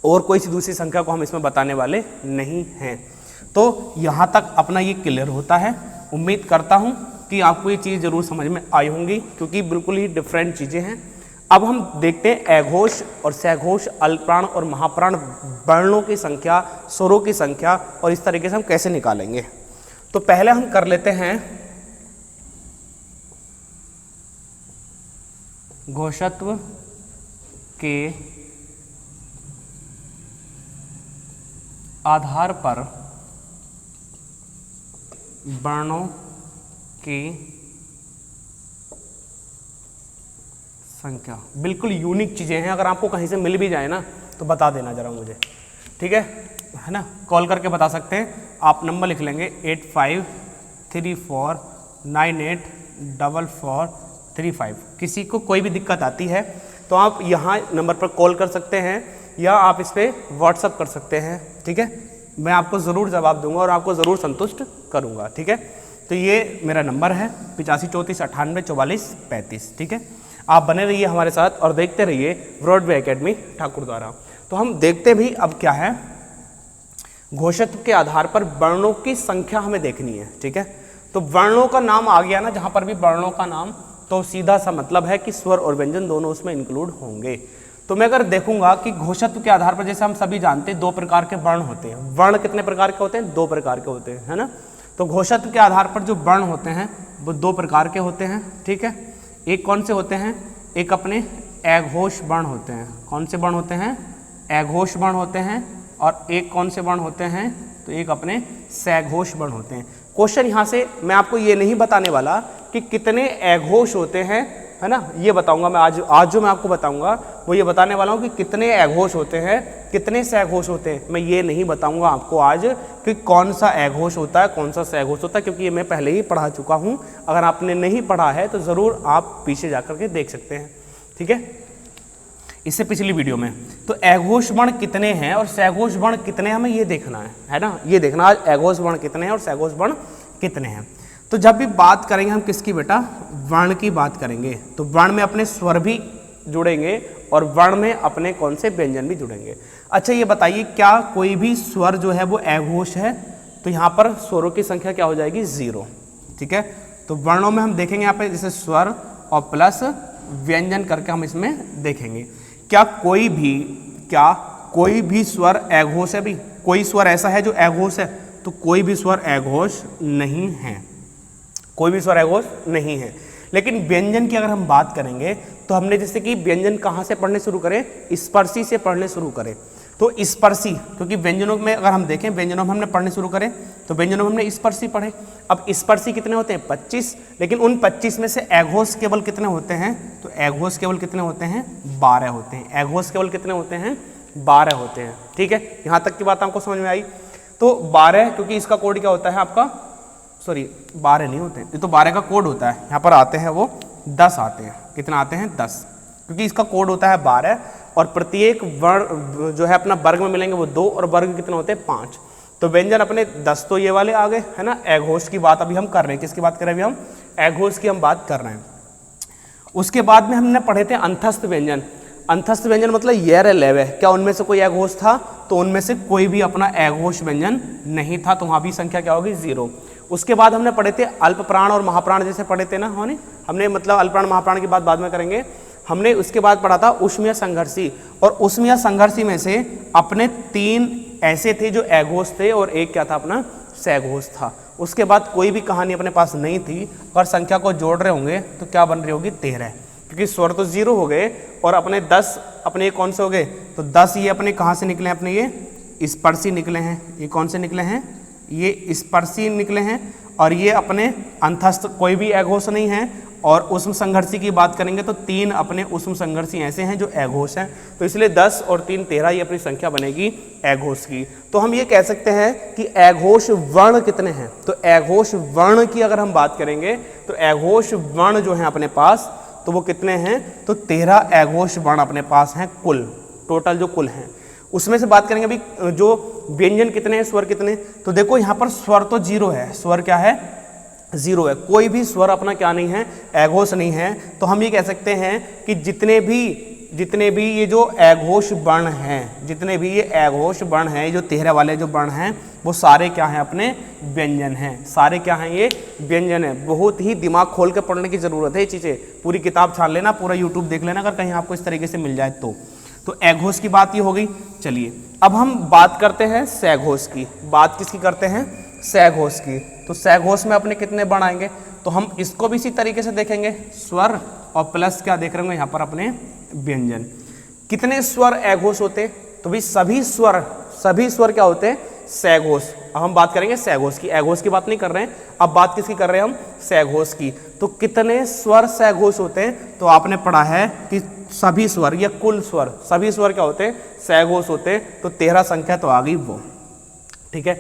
और कोई सी दूसरी संख्या को हम इसमें बताने वाले नहीं हैं। तो यहाँ तक अपना ये क्लियर होता है। उम्मीद करता हूँ कि आपको ये चीज़ ज़रूर समझ में आई होंगी क्योंकि बिल्कुल ही डिफरेंट चीज़ें हैं। अब हम देखते हैं अघोष और सघोष, अल्पप्राण और महाप्राण वर्णों की संख्या, स्वरों की संख्या, और इस तरीके से हम कैसे निकालेंगे। तो पहले हम कर लेते हैं घोषत्व के आधार पर वर्णों की संख्या। बिल्कुल यूनिक चीज़ें हैं, अगर आपको कहीं से मिल भी जाए ना तो बता देना ज़रा मुझे, ठीक है ना। कॉल करके बता सकते हैं। आप नंबर लिख लेंगे 85349844 35। किसी को कोई भी दिक्कत आती है तो आप यहाँ नंबर पर कॉल कर सकते हैं या आप इस पर व्हाट्सअप कर सकते हैं, ठीक है। मैं आपको ज़रूर जवाब दूंगा और आपको ज़रूर संतुष्ट करूंगा, ठीक है। तो ये मेरा नंबर है 85 34 98 44 35, ठीक है। आप बने रहिए हमारे साथ और देखते रहिए ब्रॉडवे एकेडमी ठाकुर द्वारा। तो हम देखते भी अब क्या है, घोषत्व के आधार पर वर्णों की संख्या हमें देखनी है, ठीक है। तो वर्णों का नाम आ गया ना, जहाँ पर भी वर्णों का नाम, तो सीधा सा मतलब है कि स्वर और व्यंजन दोनों उसमें इंक्लूड होंगे। तो मैं अगर देखूंगा कि घोषत्व के आधार पर, जैसे हम सभी जानते हैं 2 प्रकार के वर्ण होते हैं। वर्ण कितने प्रकार के होते हैं? 2 प्रकार के होते हैं, है ना। तो घोषत्व के आधार पर जो वर्ण होते हैं वो 2 प्रकार के होते हैं, ठीक है। एक कौन से होते हैं? एक अपने अघोष वर्ण होते हैं। कौन से वर्ण होते हैं? अघोष वर्ण होते हैं। और एक कौन से वर्ण होते हैं? तो एक अपने सघोष वर्ण होते हैं। क्वेश्चन यहाँ से मैं आपको ये नहीं बताने वाला कि कितने अघोष होते हैं, है ना, ये बताऊंगा मैं आज जो मैं आपको बताऊंगा वो ये बताने वाला हूँ कि कितने अघोष होते हैं, कितने सघोष होते हैं। मैं ये नहीं बताऊंगा आपको आज कि कौन सा अघोष होता है, कौन सा सघोष होता है, क्योंकि ये मैं पहले ही पढ़ा चुका हूँ। अगर आपने नहीं पढ़ा है तो ज़रूर आप पीछे जा कर के देख सकते हैं, ठीक है, इससे पिछली वीडियो में। तो अघोष वर्ण कितने हैं और सघोष वर्ण कितने हैं, हमें ये देखना है ना, ये देखना आज अघोष वर्ण कितने हैं और सघोष वर्ण कितने हैं। तो जब भी बात करेंगे हम किसकी बेटा? वर्ण की बात करेंगे। तो वर्ण में अपने स्वर भी जुड़ेंगे और वर्ण में अपने कौन से व्यंजन भी जुड़ेंगे। अच्छा ये बताइए, क्या कोई भी स्वर जो है वो अघोष है? तो यहाँ पर स्वरों की संख्या क्या हो जाएगी? 0, ठीक है। तो वर्णों में हम देखेंगे यहाँ पे जैसे स्वर और प्लस व्यंजन करके हम इसमें देखेंगे। क्या कोई भी स्वर अघोष है? भी कोई स्वर ऐसा है जो अघोष है? तो कोई भी स्वर अघोष नहीं है, कोई भी स्वर अघोष नहीं है। लेकिन व्यंजन की अगर हम बात करेंगे तो हमने जैसे कि व्यंजन कहाँ से पढ़ने शुरू करें? स्पर्शी से पढ़ने शुरू करें। तो स्पर्शी, क्योंकि व्यंजनों में अगर हम देखें, व्यंजनों में हमने पढ़ने शुरू करें तो व्यंजनों में हमने स्पर्शी पढ़े। अब स्पर्शी कितने होते हैं? 25। लेकिन उन 25 में से अघोष केवल कितने होते हैं? तो अघोष केवल कितने होते हैं? 12 होते हैं। अघोष केवल कितने होते हैं? 12 होते हैं, ठीक है। यहाँ तक की बात आपको समझ में आई। तो 12, क्योंकि इसका कोड क्या होता है आपका, सॉरी 12 नहीं होते, ये तो 12 का कोड होता है। यहाँ पर आते हैं वो 10 आते हैं। कितना आते हैं? 10, क्योंकि इसका कोड होता है 12 और प्रत्येक वर्ण जो है अपना वर्ग में मिलेंगे वो 2 और वर्ग कितने होते हैं? 5। तो व्यंजन अपने 10 तो ये वाले आ गए, है ना। अघोष की बात अभी हम कर रहे हैं। किसकी बात कर रहे हैं अभी हम? अघोष की हम बात कर रहे हैं। उसके बाद में हमने पढ़े थे अंतस्थ व्यंजन। अंतस्थ व्यंजन मतलब यर लेवे, क्या उनमें से कोई अघोष था? तो उनमें से कोई भी अपना अघोष व्यंजन नहीं था, तो वहाँ भी संख्या क्या होगी? 0। उसके बाद हमने पढ़े थे अल्प प्राण और महाप्राण, जैसे पढ़े थे ना हमने मतलब अल्प प्राण महाप्राण की बात बाद में करेंगे। हमने उसके बाद पढ़ा था ऊष्मीय संघर्षी, और ऊष्मीय संघर्षी में से अपने 3 ऐसे थे जो अघोष थे और एक क्या था? अपना सघोष था। उसके बाद कोई भी कहानी अपने पास नहीं थी। अगर संख्या को जोड़ रहे होंगे तो क्या बन रही होगी? 13, क्योंकि स्वर तो 0 हो गए और अपने 10 अपने कौन से हो गए? तो 10 ये अपने कहाँ से निकले? अपने ये स्पर्शी निकले हैं। ये कौन से निकले हैं? ये स्पर्शी निकले हैं। और ये अपने अंतस्थ कोई भी अघोष नहीं है। और ऊष्म संघर्षी की बात करेंगे तो 3 अपने ऊष्म संघर्षी ऐसे हैं जो अघोष हैं। तो इसलिए 10 और 3 13 ये अपनी संख्या बनेगी अघोष की। तो हम ये कह सकते हैं कि अघोष वर्ण कितने हैं? तो अघोष वर्ण की अगर हम बात करेंगे तो अघोष वर्ण जो है अपने पास, तो वो कितने हैं? तो 13 अघोष वर्ण अपने पास हैं कुल, टोटल जो कुल हैं। उसमें से बात करेंगे अभी जो व्यंजन कितने हैं, स्वर कितने? तो देखो यहाँ पर स्वर तो 0 है। स्वर क्या है? 0 है। कोई भी स्वर अपना क्या नहीं है? अघोष नहीं है। तो हम ये कह सकते हैं कि जितने भी ये जो अघोष वर्ण हैं, जितने भी ये अघोष वर्ण हैं, जो 13 वाले जो वर्ण हैं, वो सारे क्या हैं? अपने व्यंजन हैं। सारे क्या हैं? ये व्यंजन है। बहुत ही दिमाग खोल के पढ़ने की जरूरत है ये चीज़ें। पूरी किताब छान लेना, पूरा यूट्यूब देख लेना अगर कहीं आपको इस तरीके से मिल जाए तो अघोष की बात ये हो गई। चलिए अब हम बात करते हैं सघोष की। बात किसकी करते हैं? सघोष की। तो सघोष में अपने कितने वर्ण आएंगे? तो हम इसको भी इसी तरीके से देखेंगे, स्वर और प्लस क्या देख रहे होंगे यहाँ पर? अपने व्यंजन। कितने स्वर अघोष होते? तो भाई सभी स्वर क्या होते हैं? सघोष। अब हम बात करेंगे सघोष की, अघोष की बात नहीं कर रहे हैं। अब बात किसकी कर रहे हैं हम? सघोष की। तो कितने स्वर सघोष होते हैं? तो आपने पढ़ा है कि सभी स्वर या कुल स्वर, सभी स्वर क्या होते हैं? सघोष होते हैं। तो 13 संख्या तो आ गई वो, ठीक है।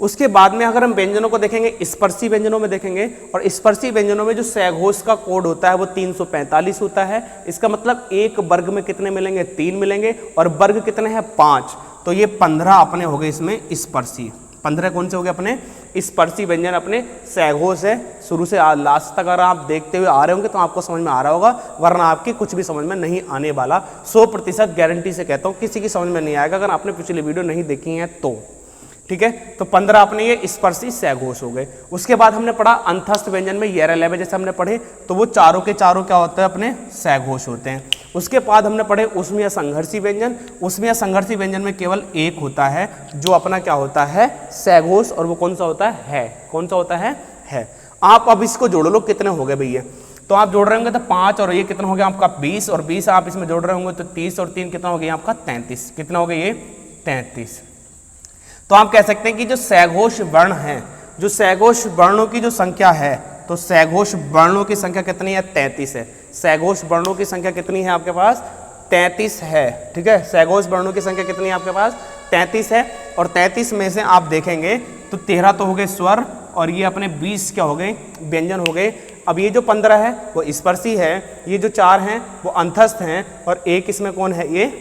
उसके बाद में अगर हम व्यंजनों को देखेंगे, स्पर्शी व्यंजनों में देखेंगे, और स्पर्शी व्यंजनों में जो सैघोष का कोड होता है वो 345 होता है। इसका मतलब एक वर्ग में कितने मिलेंगे, 3 मिलेंगे, और वर्ग कितने हैं, 5। तो ये 15 अपने हो गए इसमें स्पर्शी। 15 कौन से हो गए अपने स्पर्शी व्यंजन अपने सैघोष है। शुरू से लास्ट तक अगर आप देखते हुए आ रहे होंगे तो आपको समझ में आ रहा होगा, वरना आपके कुछ भी समझ में नहीं आने वाला। 100% गारंटी से कहता हूँ, किसी की समझ में नहीं आएगा अगर आपने पिछली वीडियो नहीं देखी है तो। ठीक है, तो 15 अपने ये स्पर्शी सैघोष हो गए। उसके बाद हमने पढ़ा अंतस्थ व्यंजन में येर लेवे जैसे हमने पढ़े, तो वो चारों के चारों क्या होते हैं, अपने सैघोष होते हैं। उसके बाद हमने पढ़े ऊष्मीय संघर्षी व्यंजन। ऊष्मीय संघर्षी व्यंजन में केवल एक होता है जो अपना क्या होता है, सैघोष, और वो कौन सा होता है, कौन सा होता है। आप अब इसको जोड़ लो, कितने हो गए भैया, तो आप जोड़ रहे होंगे तो 5 और ये कितना हो गया आपका 20, और 20 आप इसमें जोड़ रहे होंगे तो 30 और 3 कितना हो गया आपका 33। कितना हो गया ये 33। तो आप कह सकते हैं कि जो सैघोष वर्ण है, जो सैघोष वर्णों की जो संख्या है, तो सैघोष वर्णों की संख्या कितनी है, 33 है। सैघोष वर्णों की संख्या कितनी है आपके पास, 33 है। ठीक है, सैघोष वर्णों की संख्या कितनी है आपके पास, 33 है। और 33 में से आप देखेंगे तो 13 तो हो गए स्वर, और ये अपने 20 क्या हो गए, व्यंजन हो गए। अब ये जो 15 है वो स्पर्शी है, ये जो 4 हैं वो अंतस्थ हैं, और एक इसमें कौन है, ये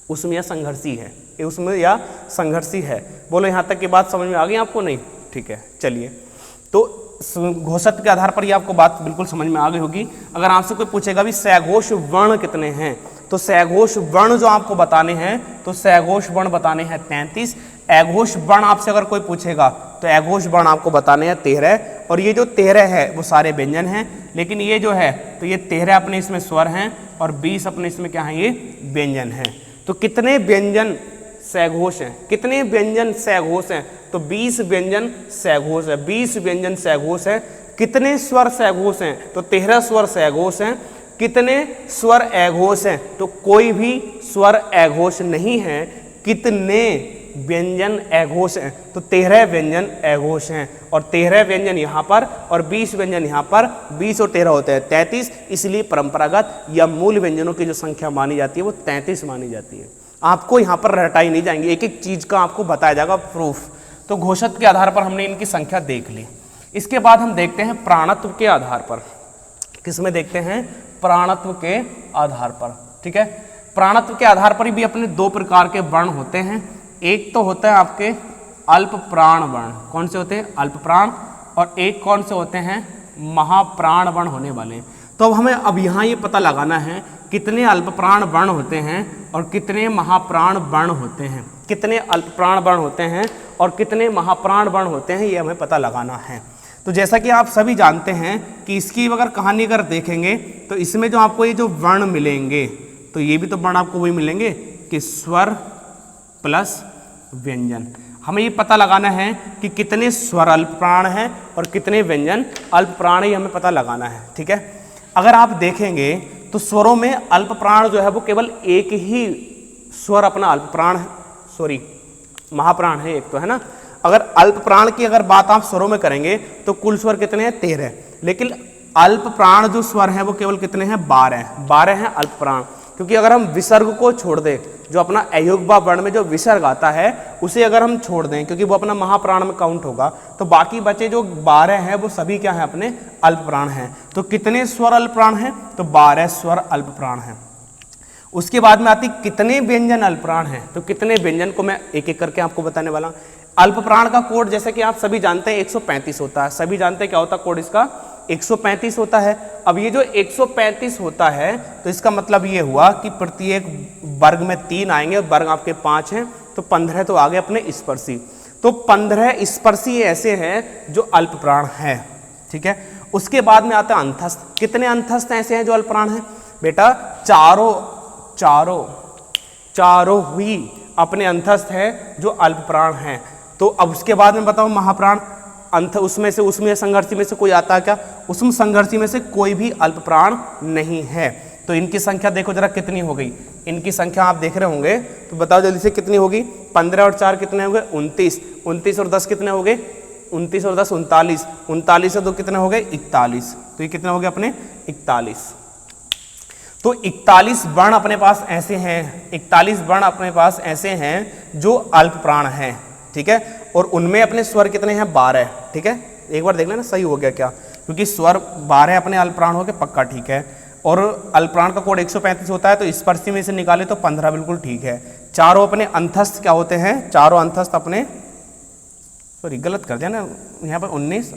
ऊष्मीय संघर्षी है, ये ऊष्मीय या संघर्षी है। बोलो यहाँ तक की बात समझ में आ गई आपको, नहीं? ठीक है, चलिए। तो घोषक के आधार पर ये आपको बात बिल्कुल समझ में आ गई होगी। अगर आपसे कोई पूछेगा भी सैघोष वर्ण कितने हैं, तो सैघोष वर्ण जो आपको बताने हैं, तो सैघोष वर्ण बताने हैं 33। अघोष वर्ण आपसे अगर कोई पूछेगा तो अघोष वर्ण आपको बताने हैं 13। और ये जो 13 है वो सारे व्यंजन हैं, लेकिन ये जो है तो ये 13 अपने इसमें स्वर हैं और 20 अपने इसमें क्या है, ये व्यंजन हैं। तो कितने व्यंजन सैघोष हैं, कितने व्यंजन सैघोष हैं, तो 20 व्यंजन सैघोष है, 20 व्यंजन सैघोष है। कितने स्वर सैघोष हैं, तो 13 स्वर सैघोष हैं। कितने स्वर अघोष हैं, तो कोई भी स्वर अघोष नहीं है। कितने व्यंजन अघोष हैं, तो 13 व्यंजन अघोष हैं, और 13 व्यंजन यहाँ पर और 20 व्यंजन यहाँ पर, 20 और 13 होते हैं 33। इसलिए परंपरागत या मूल व्यंजनों की जो संख्या मानी जाती है वो 33 मानी जाती है। आपको यहाँ पर रटाई नहीं जाएंगी, एक एक चीज का आपको बताया जाएगा प्रूफ। तो घोषक के आधार पर हमने इनकी संख्या देख ली। इसके बाद हम देखते हैं प्राणत्व के आधार पर। किसमें देखते हैं, प्राणत्व के आधार पर। ठीक है, प्राणत्व के आधार पर भी अपने 2 प्रकार के वर्ण होते हैं। एक तो होता है आपके अल्प प्राण वर्ण, कौन से होते हैं, अल्प प्राण, और एक कौन से होते हैं, महाप्राण वर्ण होने वाले। तो अब हमें अब यहाँ ये पता लगाना है कितने अल्प प्राण वर्ण होते हैं और कितने महाप्राण वर्ण होते हैं। कितने अल्प प्राण वर्ण होते हैं और कितने महाप्राण वर्ण होते हैं, ये हमें पता लगाना है। तो जैसा कि आप सभी जानते हैं कि इसकी अगर कहानी अगर देखेंगे तो इसमें जो आपको ये जो वर्ण मिलेंगे, तो ये भी तो वर्ण आपको वही मिलेंगे कि स्वर प्लस व्यंजन। हमें ये पता लगाना है कि कितने स्वर अल्प प्राण हैं और कितने व्यंजन अल्प प्राण, ही हमें पता लगाना है। ठीक है, अगर आप देखेंगे तो स्वरों में अल्प प्राण जो है वो केवल एक ही स्वर अपना अल्प प्राण है, सॉरी महाप्राण है एक तो, है ना। अगर अल्प प्राण की अगर बात आप स्वरों में करेंगे तो कुल स्वर कितने हैं, 13। लेकिन अल्प प्राण जो स्वर हैं वो केवल कितने हैं, 12 हैं अल्प प्राण। क्योंकि अगर हम विसर्ग को छोड़ दें, जो अपना अयोग्य वर्ण में जो विसर्ग आता है उसे अगर हम छोड़ दें, क्योंकि वो अपना महाप्राण में काउंट होगा, तो बाकी बचे जो 12 हैं वो सभी क्या है, अपने अल्प प्राण हैं। तो कितने स्वर अल्प प्राण हैं, तो 12 स्वर अल्प प्राण हैं। उसके बाद में आती कितने व्यंजन अल्प प्राण हैं, तो कितने व्यंजन को मैं एक एक करके आपको बताने वाला हूं। अल्प प्राण का कोड जैसे कि आप सभी जानते हैं 135 होता है। सभी जानते हैं क्या होता है कोड इसका, 135 होता है। अब ये जो 135 होता है तो इसका मतलब ये हुआ कि प्रत्येक वर्ग में 3 आएंगे, वर्ग आपके 5 हैं, तो 15 तो आगे अपने स्पर्शी। तो 15 स्पर्शी ऐसे हैं जो अल्प प्राण है। ठीक है, उसके बाद में आता है अंतस्थ। कितने अंतस्थ ऐसे हैं जो अल्प प्राण हैं, बेटा चारों ही अपने अंतस्थ है जो अल्प प्राण हैं। तो अब उसके बाद में बताओ महाप्राण, अंत उसमें से, उसमें संघर्षी में से कोई आता है क्या, उसमें संघर्षी में से कोई भी अल्प प्राण नहीं है। तो इनकी संख्या देखो जरा कितनी हो गई, इनकी संख्या आप देख रहे होंगे तो बताओ जल्दी से कितनी होगी। 15 और 4 कितने हो गए, 29। 29 और 10 कितने हो गए, 29 और 10 39। 39 और 2 कितने हो गए, 41। तो ये कितने हो गए अपने 41। तो 41 वर्ण अपने पास ऐसे हैं, 41 वर्ण अपने पास ऐसे हैं जो अल्प प्राण हैं। ठीक है, और उनमें अपने स्वर कितने हैं 12, ठीक है। एक बार देख लेना सही हो गया क्या, क्योंकि स्वर 12 अपने अल्पप्राण हो गए, पक्का ठीक है। और अल्पप्राण का कोड 135 होता है, तो स्पर्शी में से निकाले तो 15 बिल्कुल ठीक है। चारों अपने अंतस्थ क्या होते हैं, चारों अंतस्थ अपने, सॉरी गलत कर दिया ना, यहाँ पर 19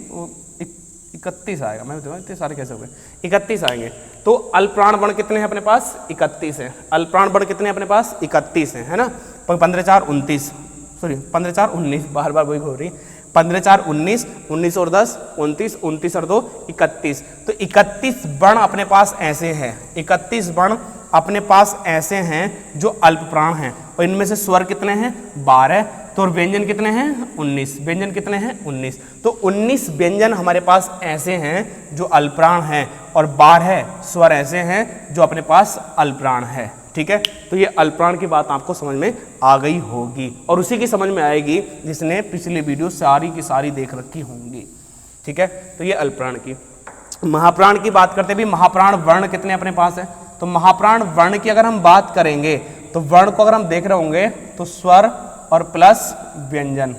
31 आएगा, मैं बताऊँ इतने सारे कैसे हो गए, 31 आएंगे। तो अल्पप्राण वर्ण कितने हैं अपने पास, 31 है। अल्पप्राण वर्ण कितने हैं अपने पास, 31 है ना। 15 4 29, सॉरी 15 4 19, बार बार वही हो रही, 15 4 19, 19 और 10 29, 29 और 2 31। तो 31 वर्ण अपने पास ऐसे हैं, 31 वर्ण अपने पास ऐसे हैं जो अल्पप्राण हैं, और इनमें से स्वर कितने हैं 12, तो व्यंजन कितने हैं 19, व्यंजन कितने हैं 19। तो 19 व्यंजन हमारे पास ऐसे हैं जो अल्पप्राण हैं, और 12 स्वर ऐसे हैं जो अपने पास अल्पप्राण है, ठीक है। तो ये अल्पप्राण की बात आपको समझ में आ गई होगी, और उसी की समझ में आएगी जिसने पिछली वीडियो सारी की सारी देख रखी होंगी, ठीक है। तो ये अल्पप्राण की। महाप्राण की बात करते भी, महाप्राण वर्ण कितने अपने पास है, तो महाप्राण वर्ण की अगर हम बात करेंगे तो वर्ण को अगर हम देख रहे होंगे तो स्वर और प्लस व्यंजन,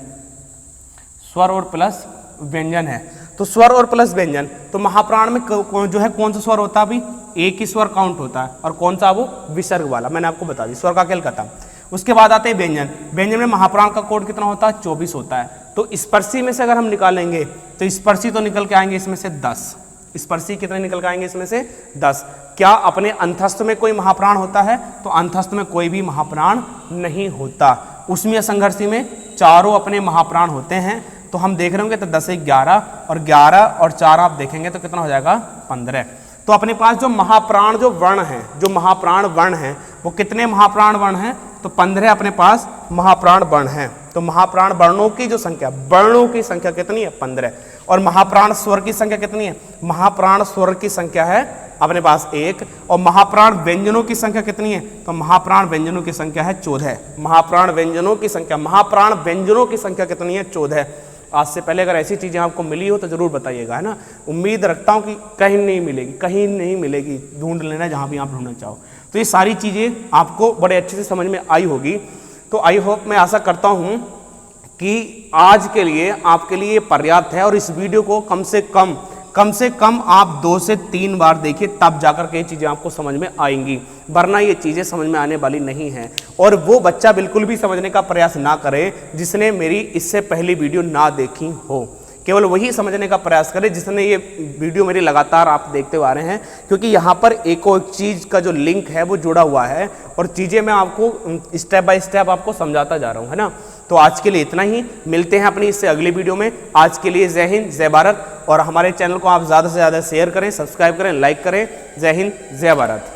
स्वर और प्लस व्यंजन है। तो स्वर और प्लस व्यंजन, तो महाप्राण में जो है कौन सा स्वर होता है, अभी एक ही स्वर काउंट होता है, और कौन सा, वो विसर्ग वाला, मैंने आपको बता दी, स्वर का खेल खत्म। उसके बाद आते हैं व्यंजन। व्यंजन में महाप्राण का कोड कितना होता है, 24 होता है। तो स्पर्शी में से अगर हम निकालेंगे तो स्पर्शी तो निकल के आएंगे इसमें से 10, स्पर्शी कितने निकल के आएंगे इसमें से 10। क्या अपने अंतस्थ में कोई महाप्राण होता है, तो अंतस्थ में कोई भी महाप्राण नहीं होता। उसमें असंघर्षी में चारों अपने महाप्राण होते हैं। तो हम देख रहे होंगे तो 10 1 11, और 11 और 4 आप देखेंगे तो कितना हो जाएगा 15। तो अपने पास जो महाप्राण जो वर्ण है, जो महाप्राण वर्ण है, वो कितने महाप्राण वर्ण हैं, तो 15 अपने पास महाप्राण वर्ण हैं। तो महाप्राण वर्णों की जो संख्या, वर्णों की संख्या कितनी है 15, और महाप्राण स्वर की संख्या कितनी है, महाप्राण स्वर की संख्या है अपने पास 1, और महाप्राण व्यंजनों की संख्या कितनी है, तो महाप्राण व्यंजनों की संख्या है 14। महाप्राण व्यंजनों की संख्या, महाप्राण व्यंजनों की संख्या कितनी है 14। आज से पहले अगर ऐसी चीज़ें आपको मिली हो तो ज़रूर बताइएगा, है ना। उम्मीद रखता हूँ कि कहीं नहीं मिलेगी, कहीं नहीं मिलेगी, ढूंढ लेना जहाँ भी आप ढूंढना चाहो। तो ये सारी चीज़ें आपको बड़े अच्छे से समझ में आई होगी। तो आई होप, मैं आशा करता हूँ कि आज के लिए आपके लिए पर्याप्त है, और इस वीडियो को कम से कम आप 2 से 3 बार देखिए, तब जाकर के ये चीज़ें आपको समझ में आएंगी, वरना ये चीज़ें समझ में आने वाली नहीं हैं। और वो बच्चा बिल्कुल भी समझने का प्रयास ना करे जिसने मेरी इससे पहली वीडियो ना देखी हो, केवल वही समझने का प्रयास करें जिसने ये वीडियो मेरी लगातार आप देखते हुए आ रहे हैं, क्योंकि यहाँ पर एक चीज़ का जो लिंक है वो जुड़ा हुआ है, और चीज़ें मैं आपको स्टेप बाय स्टेप आपको समझाता जा रहा हूँ, है ना। तो आज के लिए इतना ही, मिलते हैं अपनी इससे अगली वीडियो में। आज के लिए जय हिंद जय भारत, और हमारे चैनल को आप ज़्यादा से ज़्यादा शेयर करें, सब्सक्राइब करें, लाइक करें। जय हिंद जय भारत।